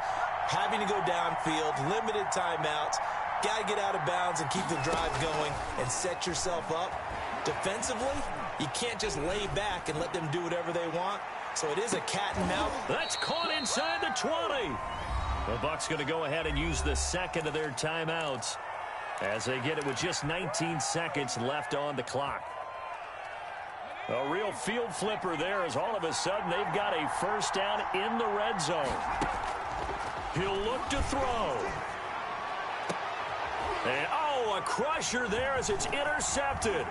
having to go downfield, limited timeouts, got to get out of bounds and keep the drive going and set yourself up. Defensively, you can't just lay back and let them do whatever they want. So it is a cat and mouse. That's caught inside the 20. The Bucs going to go ahead and use the second of their timeouts as they get it with just 19 seconds left on the clock. A real field flipper there as all of a sudden they've got a first down in the red zone. He'll look to throw. And, a crusher there as it's intercepted.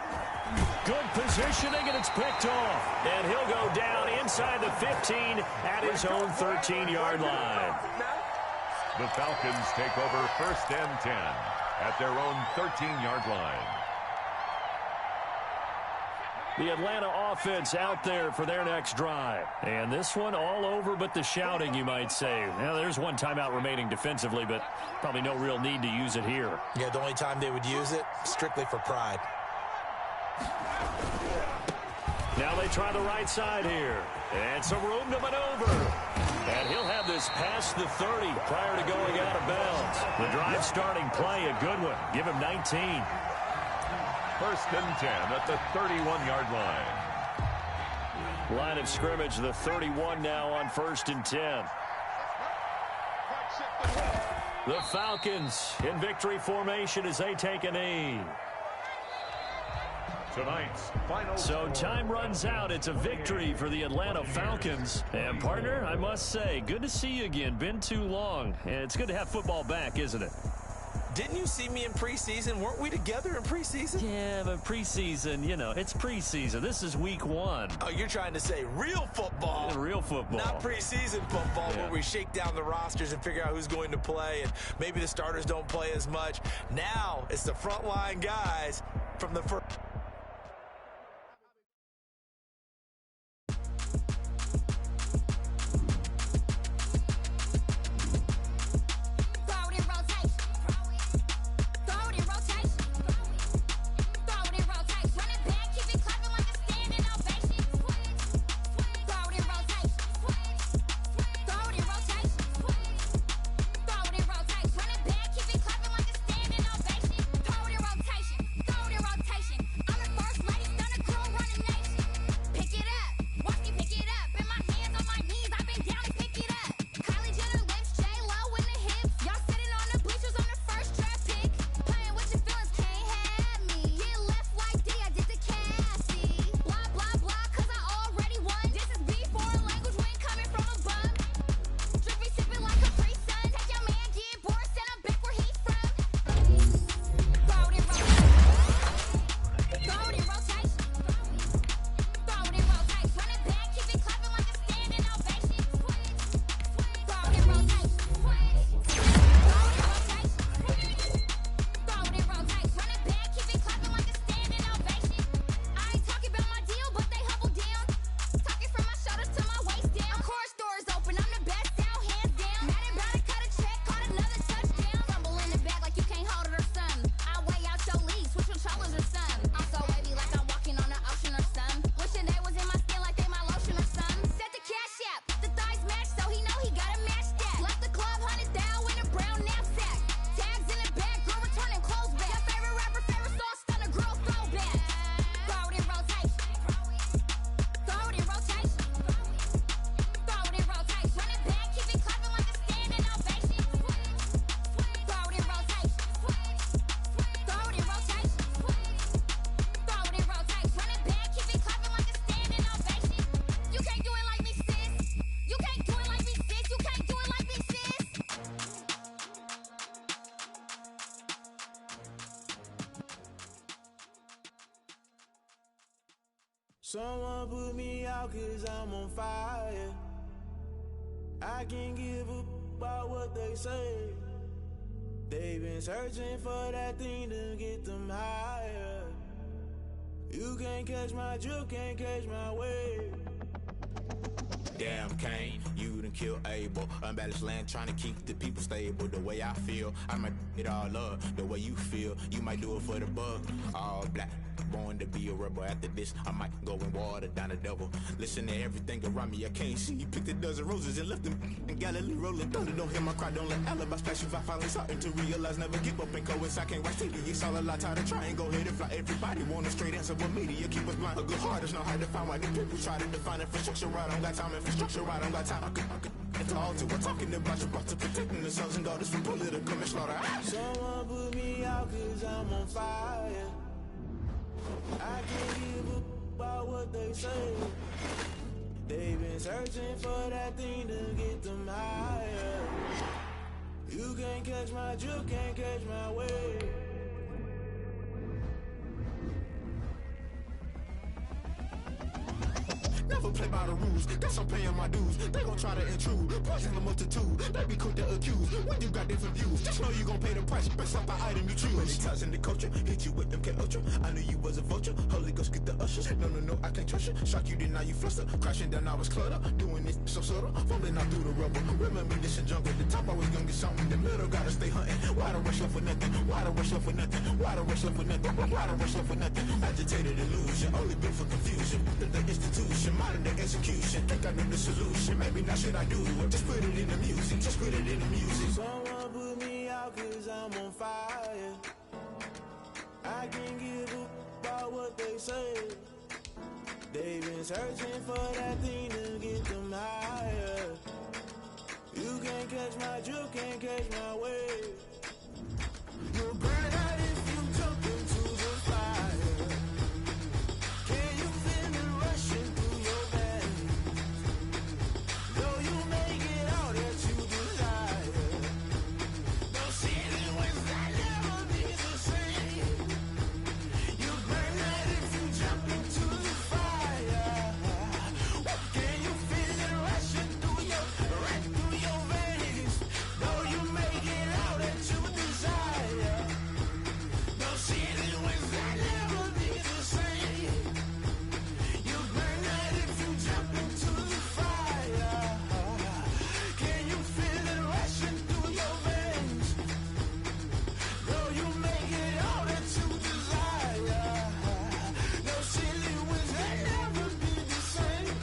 Good positioning, and it's picked off. And he'll go down inside the 15 at his own 13-yard line. The Falcons take over 1st and 10 at their own 13-yard line. The Atlanta offense out there for their next drive. And this one all over but the shouting, you might say. Now, there's one timeout remaining defensively, but probably no real need to use it here. Yeah, the only time they would use it, strictly for pride. Now they try the right side here. And some room to maneuver. And he'll have this past the 30 prior to going out of bounds. The drive starting play, a good one. Give him 19. 1st and 10 at the 31-yard line. Line of scrimmage, the 31 now on 1st and 10. The Falcons in victory formation as they take a knee. Tonight's final So time runs out. It's a victory for the Atlanta Falcons. And partner, I must say, good to see you again. Been too long. And it's good to have football back, isn't it? Didn't you see me in preseason? Weren't we together in preseason? Yeah, but preseason, it's preseason. This is week 1. Oh, you're trying to say real football. Real football. Not preseason football where we shake down the rosters and figure out who's going to play, and maybe the starters don't play as much. Now it's the frontline guys from the first. Someone put me out cause I'm on fire. I can't give a about what they say. They've been searching for that thing to get them higher. You can't catch my drift, can't catch my wave. Damn Kane, you done killed Abel. Unbalanced land trying to keep the people stable. The way I feel, I might it all up. The way you feel, you might do it for the bug. All black, born to be a rebel. After this, I might go and water down the devil. Listen to everything around me, I can't see. Picked a dozen roses and left them in Galilee rolling thunder. Don't hear my cry, don't let alibis flash. If I finally starting to realize, never give up and coincide. I can't watch TV, it's all a lot. Tired of trying, go ahead and fly. Everybody want a straight answer, but media keep us blind. A good heart is not hard to find. Why the people try to define infrastructure right? I don't got time, infrastructure right, I don't got time. I could it's all to we're talking about you, about to protecting the sons and daughters from political manslaughter. Someone put me out cause I'm on fire. I can't give a about what they say. They've been searching for that thing to get them higher. You can't catch my drift, can't catch my wave. Never play by the rules, guess I'm paying my dues. They gon' try to intrude, poison the multitude. They be quick to accuse, when you got different views. Just know you gon' pay the price, based off the item you choose. Many times in the culture, hit you with them K-Ultra. I knew you was a vulture, Holy Ghost get the ushers. No, I can't trust you. Shock you, then now you fluster. Crashing down, I was clutter. Doing this so subtle, falling out through the rubble. Remember this in jungle, the top always gonna get something. In the middle, gotta stay hunting. Why the rush left for nothing? Why the rush left for nothing? Why the rush left for nothing? Why the rush left for nothing? Agitated illusion, only built for confusion. The institution, modern day execution. Think I know the solution, maybe not should I do it. Just put it in the music, just put it in the music. Someone put me out cause I'm on fire. I can't give a about what they say. They've been searching for that thing to get them higher. You can't catch my drift, can't catch my wave. You'll burn out if you jump into the fire. Can you feel it rushing through your veins? Though you make it all that you desire. Those city winds that never be the same. You burn out if you jump into the fire. Can you feel it rushing through your veins? Though you make it all that you desire. Those city winds that never be the same. You burn out if you jump into the fire. Can you feel it rushing through your veins? Though you make it all that you desire. Those silly winds that never be the same.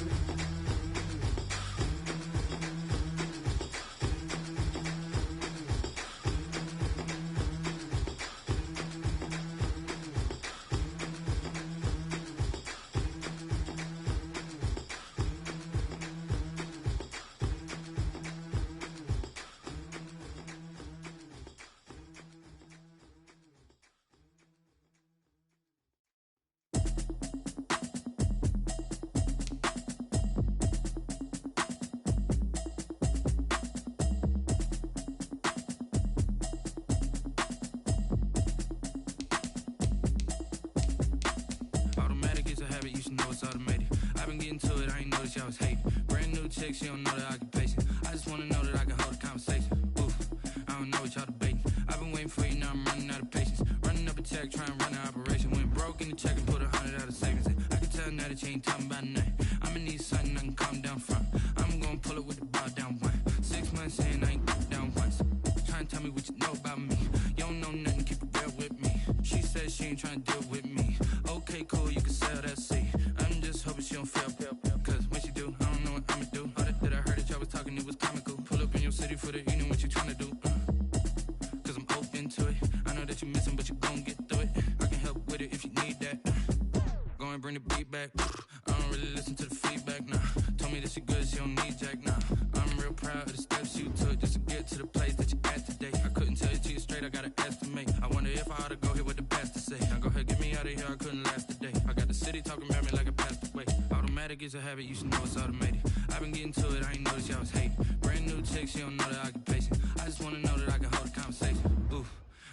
Automatic is a habit, you should know it's automated. I've been getting to it, I ain't noticed y'all was hating. Brand new chick, she don't know the occupation. I just wanna know that I can hold a conversation. Oof, I don't know what y'all debating. I've been waiting for you, now I'm running out of patience. Running up a check, trying to run an operation. Went broke in the check and put 100 out of savings in. I can tell now that you ain't talking about nothing. I'ma need something I can calm down from. I'm gonna pull it with the ball down one. 6 months in, I ain't down once. Trying to tell me what you know about me. You don't know nothing, keep it real with me. She said she ain't trying to deal with me. Okay, cool, you can sell that seat. I'm just hoping she don't fail. Cause when she do, I don't know what I'ma do. All that I heard that y'all was talking, it was comical. Pull up in your city for the evening, what you trying to do? Cause I'm open to it. I know that you missing, but you gon' get through it. I can help with it if you need that. Go and bring the beat back. I don't really listen to the feedback, nah. Told me that she good, she don't need jack, nah. I'm real proud of the steps you took just to get to the place that you at today. I couldn't tell you to you straight, I gotta estimate. I wonder if I ought to go here with the best to say. Now go ahead, get me out of here, I couldn't last a day. I got the city talking about me like I passed away. Automatic is a habit, you should know it's automated. I've been getting to it, I ain't noticed y'all was hating. Brand new chick, she don't know the occupation. I just wanna know that I can hold a conversation. Oof,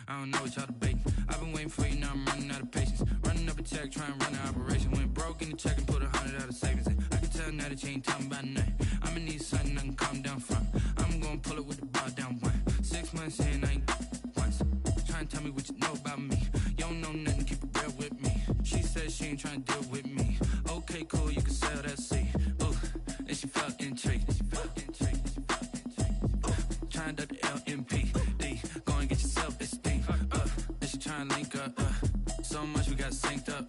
I don't know what y'all debating. I've been waiting for you, now I'm running out of patience. Running up a check, trying to run an operation. Went broke broke in the check and put 100 out of savings in. I can tell now that you ain't talking about nothing. I'ma need something I can calm down from. I'm gonna pull it with the bar down one. 6 months in, I ain't once. Trying to tell me what you know about me. You don't know nothing, keep it real with me. She said she ain't trying to deal with me. Okay, cool, you can sell that seat. Ooh, and she felt intrigued. Trying to duck the LMPD. Go and get your self-esteem. And she trying to link up. So much we got synced up.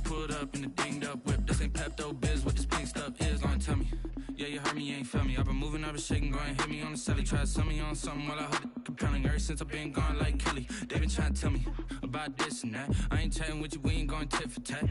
Pulled up in the dinged up whip. This ain't Pepto-Biz, what this pink stuff is. Don't tell me. Yeah, you heard me, you ain't feel me. I've been moving, I've been shaking, go and hit me on the celly. Try to sell me on something while I hold it compelling. Ever since I've been gone like Kelly, they been trying to tell me about this and that. I ain't chatting with you, we ain't going tit for tat.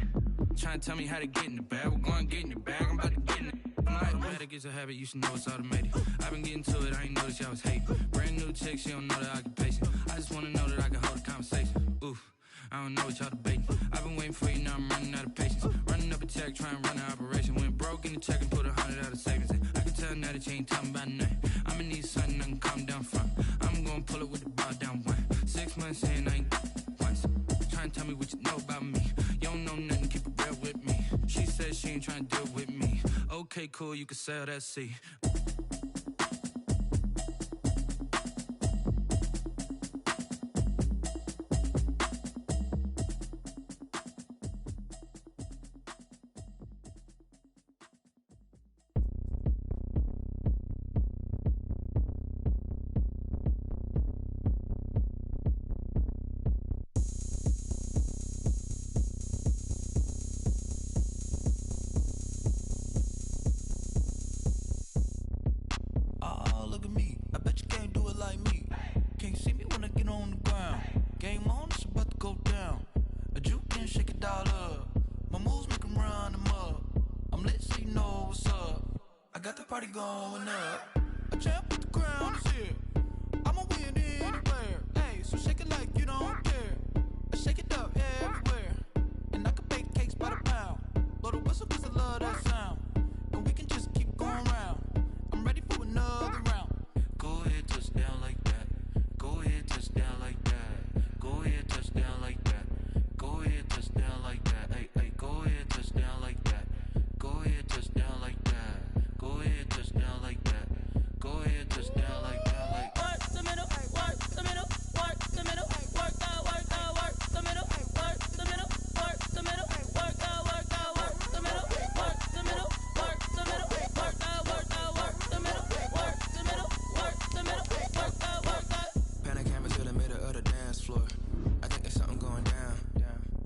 Trying to tell me how to get in the bag. We're going to get in the bag, I'm about to get in it. Automatic is a habit, you should know it's automated. I've been getting to it, I ain't noticed y'all was hating. Brand new chick, she don't know the occupation. I just wanna know that I can hold a conversation. Oof, I don't know what y'all debating. I've been waiting for you, now I'm running out of patience. Running up a check, trying to run an operation. Went broke in the check and put 100 out of savings in. I can tell now that you ain't talking about nothing. I'ma need something I can calm down from. I'm gonna pull it with the bar down one. 6 months in, I ain't once. Trying to tell me what you know about me. You don't know nothing, keep it real with me. She said she ain't trying to deal with me. Okay, cool, you can sell that seat. Going up, a champ with the crown is here. I'ma win anywhere. Hey, so shake it like you don't care. I shake it up everywhere. And I can bake cakes by the pound. Blow the whistle cause I love that sound. And we can just keep going round. I'm ready for another round. Go ahead, touch down like that. Go ahead, touch down like that. Go ahead, touch down like that. Go ahead, touch down like that. Hey, hey, go ahead, touch down like that. Go ahead, touch down like that. Go ahead, touch down like that. Go ahead, touch down like that. Like work the middle, work the middle, work the middle, work out, work the middle, work the middle, work the middle, work out, work the middle, work the middle, work the middle, work out, work the middle, work the middle, work the middle, work out. Pan a canvas to the middle of the dance floor. I think there's something going down.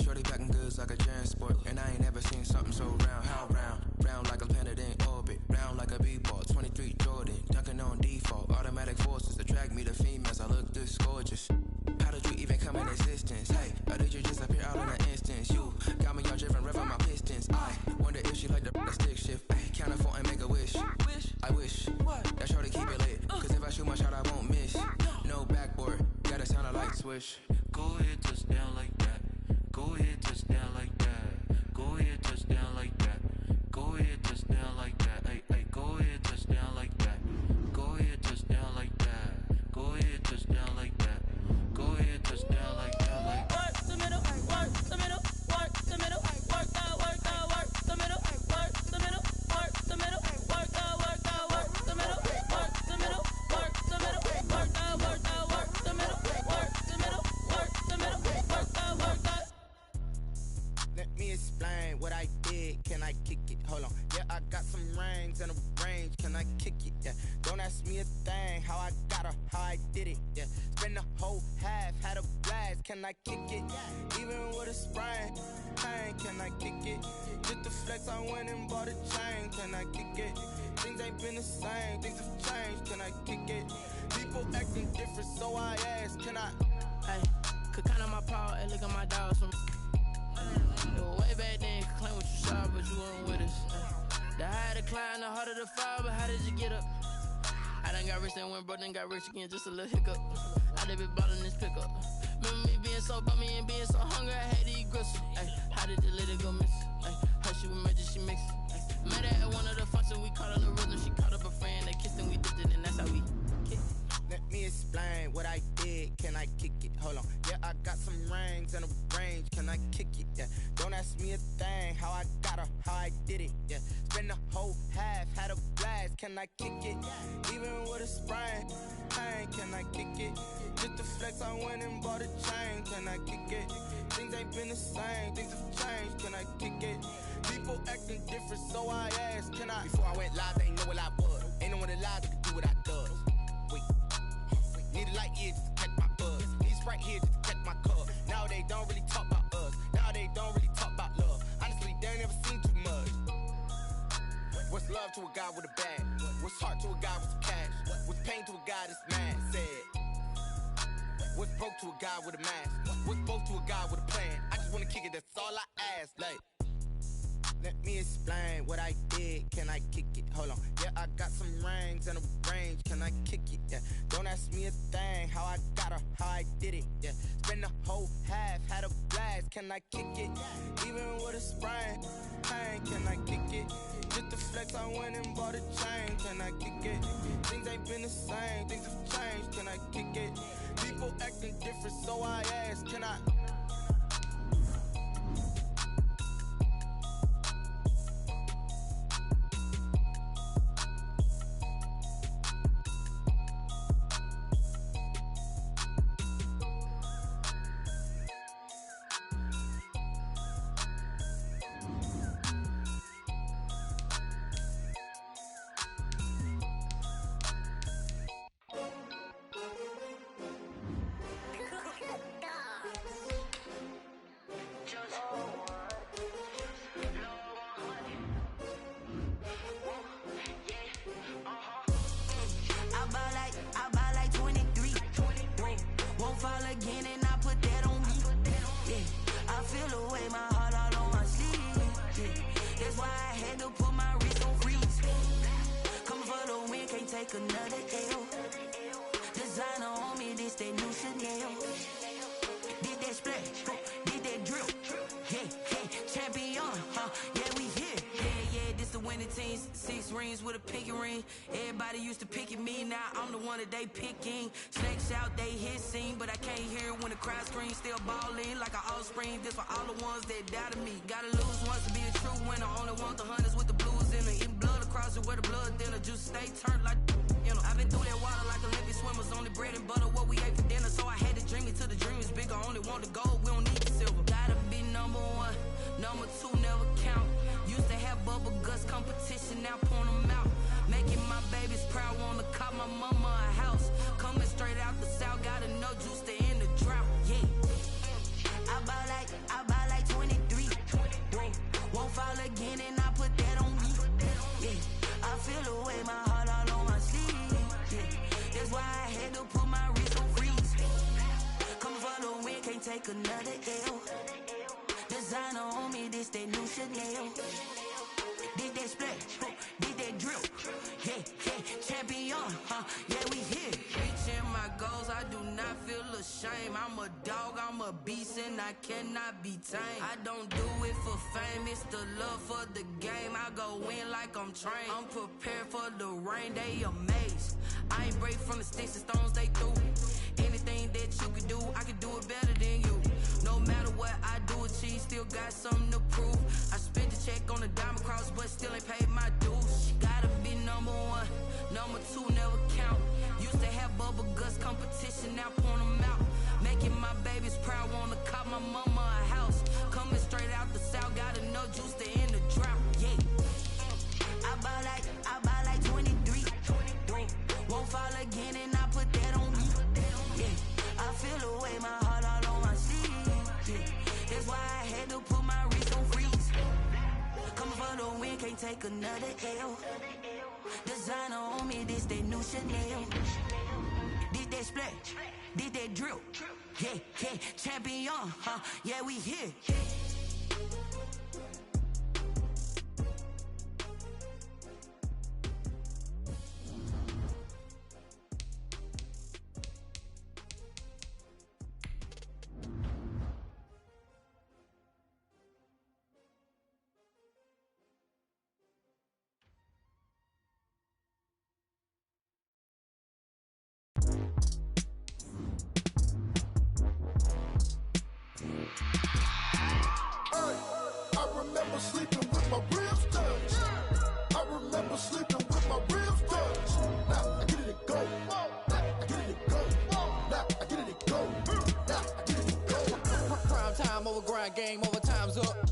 Shorty packing goods like a transport, and I ain't never seen something so round. How round? Round like a planet in orbit, round like a b-ball. 23 Jordan, dunking on default. Automatic forces attract me to females. I look this gorgeous. How did you even come in existence? Hey, or did you just appear out in an instance? You got me all driven, revving my pistons. I wonder if she like the stick shift. Ay, count a four and make a wish. I wish that shorty keep it lit. Cause if I shoot my shot, I won't miss. No backboard, gotta sound a light switch. go ahead, touch down like that. Go ahead, touch down like that. Go ahead, touch down like that. Go ahead, touch down like that. Hey, hey, go ahead, touch down like that. Go ahead, touch down like that. Go ahead, touch down like that. Go ahead, touch down like that. Like work the middle, work the middle, work the middle, work out, work the middle, work the middle, work the middle, work out, work the middle, work the middle, work the middle, work out, work the middle, work the middle, work the middle, work out. Let me explain what I did. Can I kick it? Hold on. Yeah, I got some rings and a range. Can I kick it? Yeah. Don't ask me a thing. How I got her, how I did it. Yeah. Spend the whole half, had a blast. Can I kick it? Even with a sprain. Pain, can I kick it? Just the flex, I went and bought a chain. Can I kick it? Things ain't been the same. Things have changed. Can I kick it? People acting different, so I ask. Can I? Hey, could count on my power and look at my dogs from. Way back then, you could claim what you saw, but you weren't with us. The higher the climb, the harder the fall, but how did you get up? I done got rich, then went broke, then got rich again, just a little hiccup. I done been ballin' this pickup. Remember me being so bummy and being so hungry, I had to eat gristle. Ay, how did the lady go miss? How she was murdered, she mixed. Met her at one of the functions, we caught a little rhythm. She caught up a friend, they kissed and we dipped it, and that's how we kicked. Let me explain what I did. Can I kick it? Hold on. Yeah, I got some rings and a range. Can I kick it? Yeah. Don't ask ask me a thing, how I got her, how I did it, yeah. Spend the whole half, had a blast, can I kick it? Even with a sprain, pain, can I kick it? Just to flex, I went and bought a chain, can I kick it? Things ain't been the same, things have changed, can I kick it? People acting different, so I asked, can I? Before I went live, they ain't know what I was. Ain't no one alive that could do what I does. Wait, need a light year just to catch my buzz. Need Sprite here just to catch my cup. Now they don't really talk about us. Now they don't really talk about love. Honestly, they ain't never seen too much. What's love to a guy with a bag? What's heart to a guy with some cash? What's pain to a guy that's mad? Said. What's broke to a guy with a mask? What's both to a guy with a plan? I just wanna kick it, that's all I ask. Like, let me explain what I did. Can I kick it? Hold on. Yeah, I got some rings and a range. Can I kick it? Yeah. Don't ask me a thing. How I got her, how I did it. Yeah. Spend the whole half, had a blast. Can I kick it? Even with a sprain, pain. Can I kick it? Just to flex, I went and bought a chain. Can I kick it? Things ain't been the same. Things have changed. Can I kick it? People acting different, so I ask. Can I? I buy like 23. Won't fall again and I put that on me. Yeah, I feel the way my heart all on my sleeve. Yeah, that's why I had to put my wrist on freeze. Coming for the win, can't take another L. Designer on me, this that new Chanel. Did that splash, did that drill. Yeah, champion, yeah, we here. Yeah, this the winning team. 6 rings with a pinky ring. Everybody used to pick at me, now I'm the one that they picking. Snakes out, they hit scene, but I can't hear when the crowd screams. Still balling like an offspring. This for all the ones that doubted me. Gotta lose once to be a true winner. Only want the hunters with the blues in it. Eating blood across it where the blood thinner. Juice stay turned like, you know. I've been through that water like Olympic swimmers. Only bread and butter, what we ate for dinner. So I had to dream it till the dream is bigger. Only want the gold, we don't need the silver. Gotta be number 1, number 2 never count. Used to have bubble guts competition, now point them out. Making my babies proud, wanna cop my mama a house. Coming straight out the south, gotta know juice to end the drought. Yeah, I buy like 23. Won't fall again and I put that on me. Yeah, I feel the way my heart all on my sleeve. Yeah, that's why I had to put my wrist on freeze. Coming for the win, can't take another L. Designer on me, this that new Chanel. Did that splash, did that drill. Yeah, champion, yeah, we here. Reaching my goals, I do not feel ashamed. I'm a dog, I'm a beast, and I cannot be tamed. I don't do it for fame, it's the love for the game. I go in like I'm trained. I'm prepared for the rain, they amazed. I ain't break from the sticks and stones they threw. Anything that you could do, I could do it better than you. No matter what I do, achieve, still got something to prove. I spent the check on the diamond cross, but still ain't paid my dues. Gotta be number 1, number 2 never count. Used to have bubble guts competition, now point them out. Making my babies proud, wanna cop my mama a house. Coming straight out the south, gotta know juice to end the drought. Yeah, I buy like 23. Won't fall again and I put that on me. Yeah, I feel the way my heart all on my sleeve. Yeah, that's why I had to put my wrist on freeze. Coming for the win, can't take another L. Designer on me, this that new Chanel. Did that splash, did that drill. Yeah, champion, yeah, we here. remember sleeping with my ribs touched. I remember sleeping with my ribs touched. Now I get it to go. Now I get it to go. Now I get it to go. Now I get it to go. Prime time over grind game, over time's up.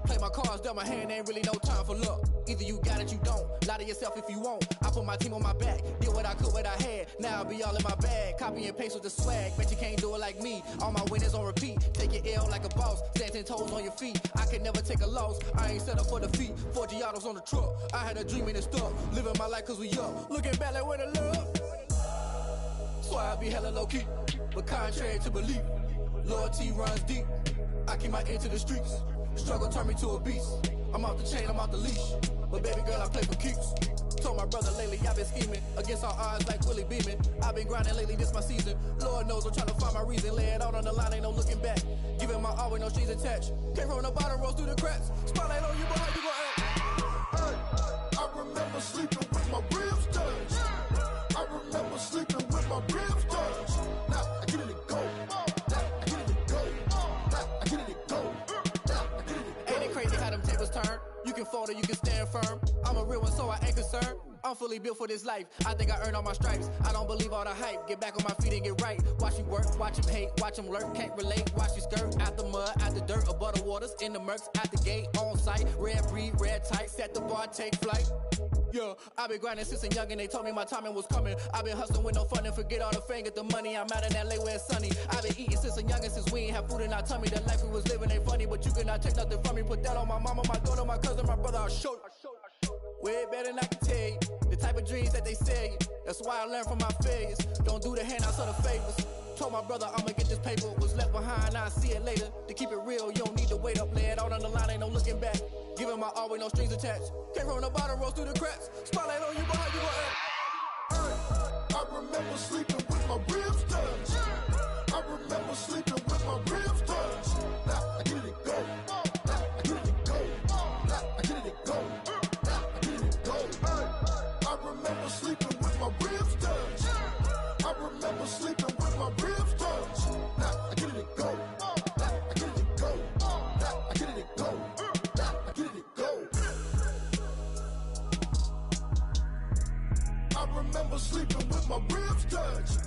Play my cards, dealt my hand, ain't really no time for luck. Either you got it, you don't. Lie to yourself if you won't. I put my team on my back, did what I could, what I had. Now I'll be all in my bag, copy and paste with the swag. Bet you can't do it like me. All my winners on repeat. Take your L like a boss, stand 10 toes on your feet. I can never take a loss. I ain't set up for defeat. 4 Giottos on the truck. I had a dream and it stuck. Living my life cause we up. Looking back like where the love. So I be hella low key, but contrary to belief, loyalty runs deep. I keep my ear to the streets. Struggle turned me to a beast. I'm off the chain, I'm off the leash. But baby girl, I play for keeps. Told my brother lately, I've been scheming against all odds like Willie Beeman. I've been grinding lately, this my season. Lord knows I'm trying to find my reason. Lay it out on the line, ain't no looking back. Giving my all with no strings attached. Came from the bottom, rose through the cracks. Spotlight on you, but how you gon' act? Hey, I remember sleeping with my ribs touched. I remember sleeping with my ribs touched. Now I get it to go. Now I get it to go. Now I get it to go. Now I get it to go. Ain't it crazy how them tables turn? You can fold or you can stand firm. I'm a real one, so I ain't concerned. I'm fully built for this life. I think I earned all my stripes. I don't believe all the hype. Get back on my feet and get right. Watch you work, watch him hate, watch him lurk. Can't relate, watch you skirt. Out the mud, out the dirt, above the waters, in the murks, out the gate, on site. Red breed, red tight, set the bar, take flight. Yeah, I been grinding since a young and they told me my timing was coming. I been hustling with no fun and forget all the fame, get the money. I'm out in LA where it's sunny. I been eating since a young and since we ain't have food in our tummy. The life we was living ain't funny, but you cannot take nothing from me. Put that on my mama, my daughter, my cousin, my brother, I'll show you. Way better than I can tell you. The type of dreams that they sell you. That's why I learned from my failures. Don't do the handouts or the favors. Told my brother I'ma get this paper. Was left behind, I'll see it later. To keep it real, you don't need to wait up. Lay it out on the line, ain't no looking back. Giving my all with no strings attached. Came from the bottom, rose through the cracks. Spotlight on you, but how you gon' act? Hey, I remember sleeping with my ribs touched. I remember sleeping with my ribs touched. Now I get it to go. Now I get it to go. Now I get it to go. Now I get it to go. Hey, I remember sleeping with my ribs touched. I remember sleeping with my ribs touched. Now I get it to go. Now I get it to go. Now I get it to go. Now I get it to go. I remember sleeping with my ribs touched.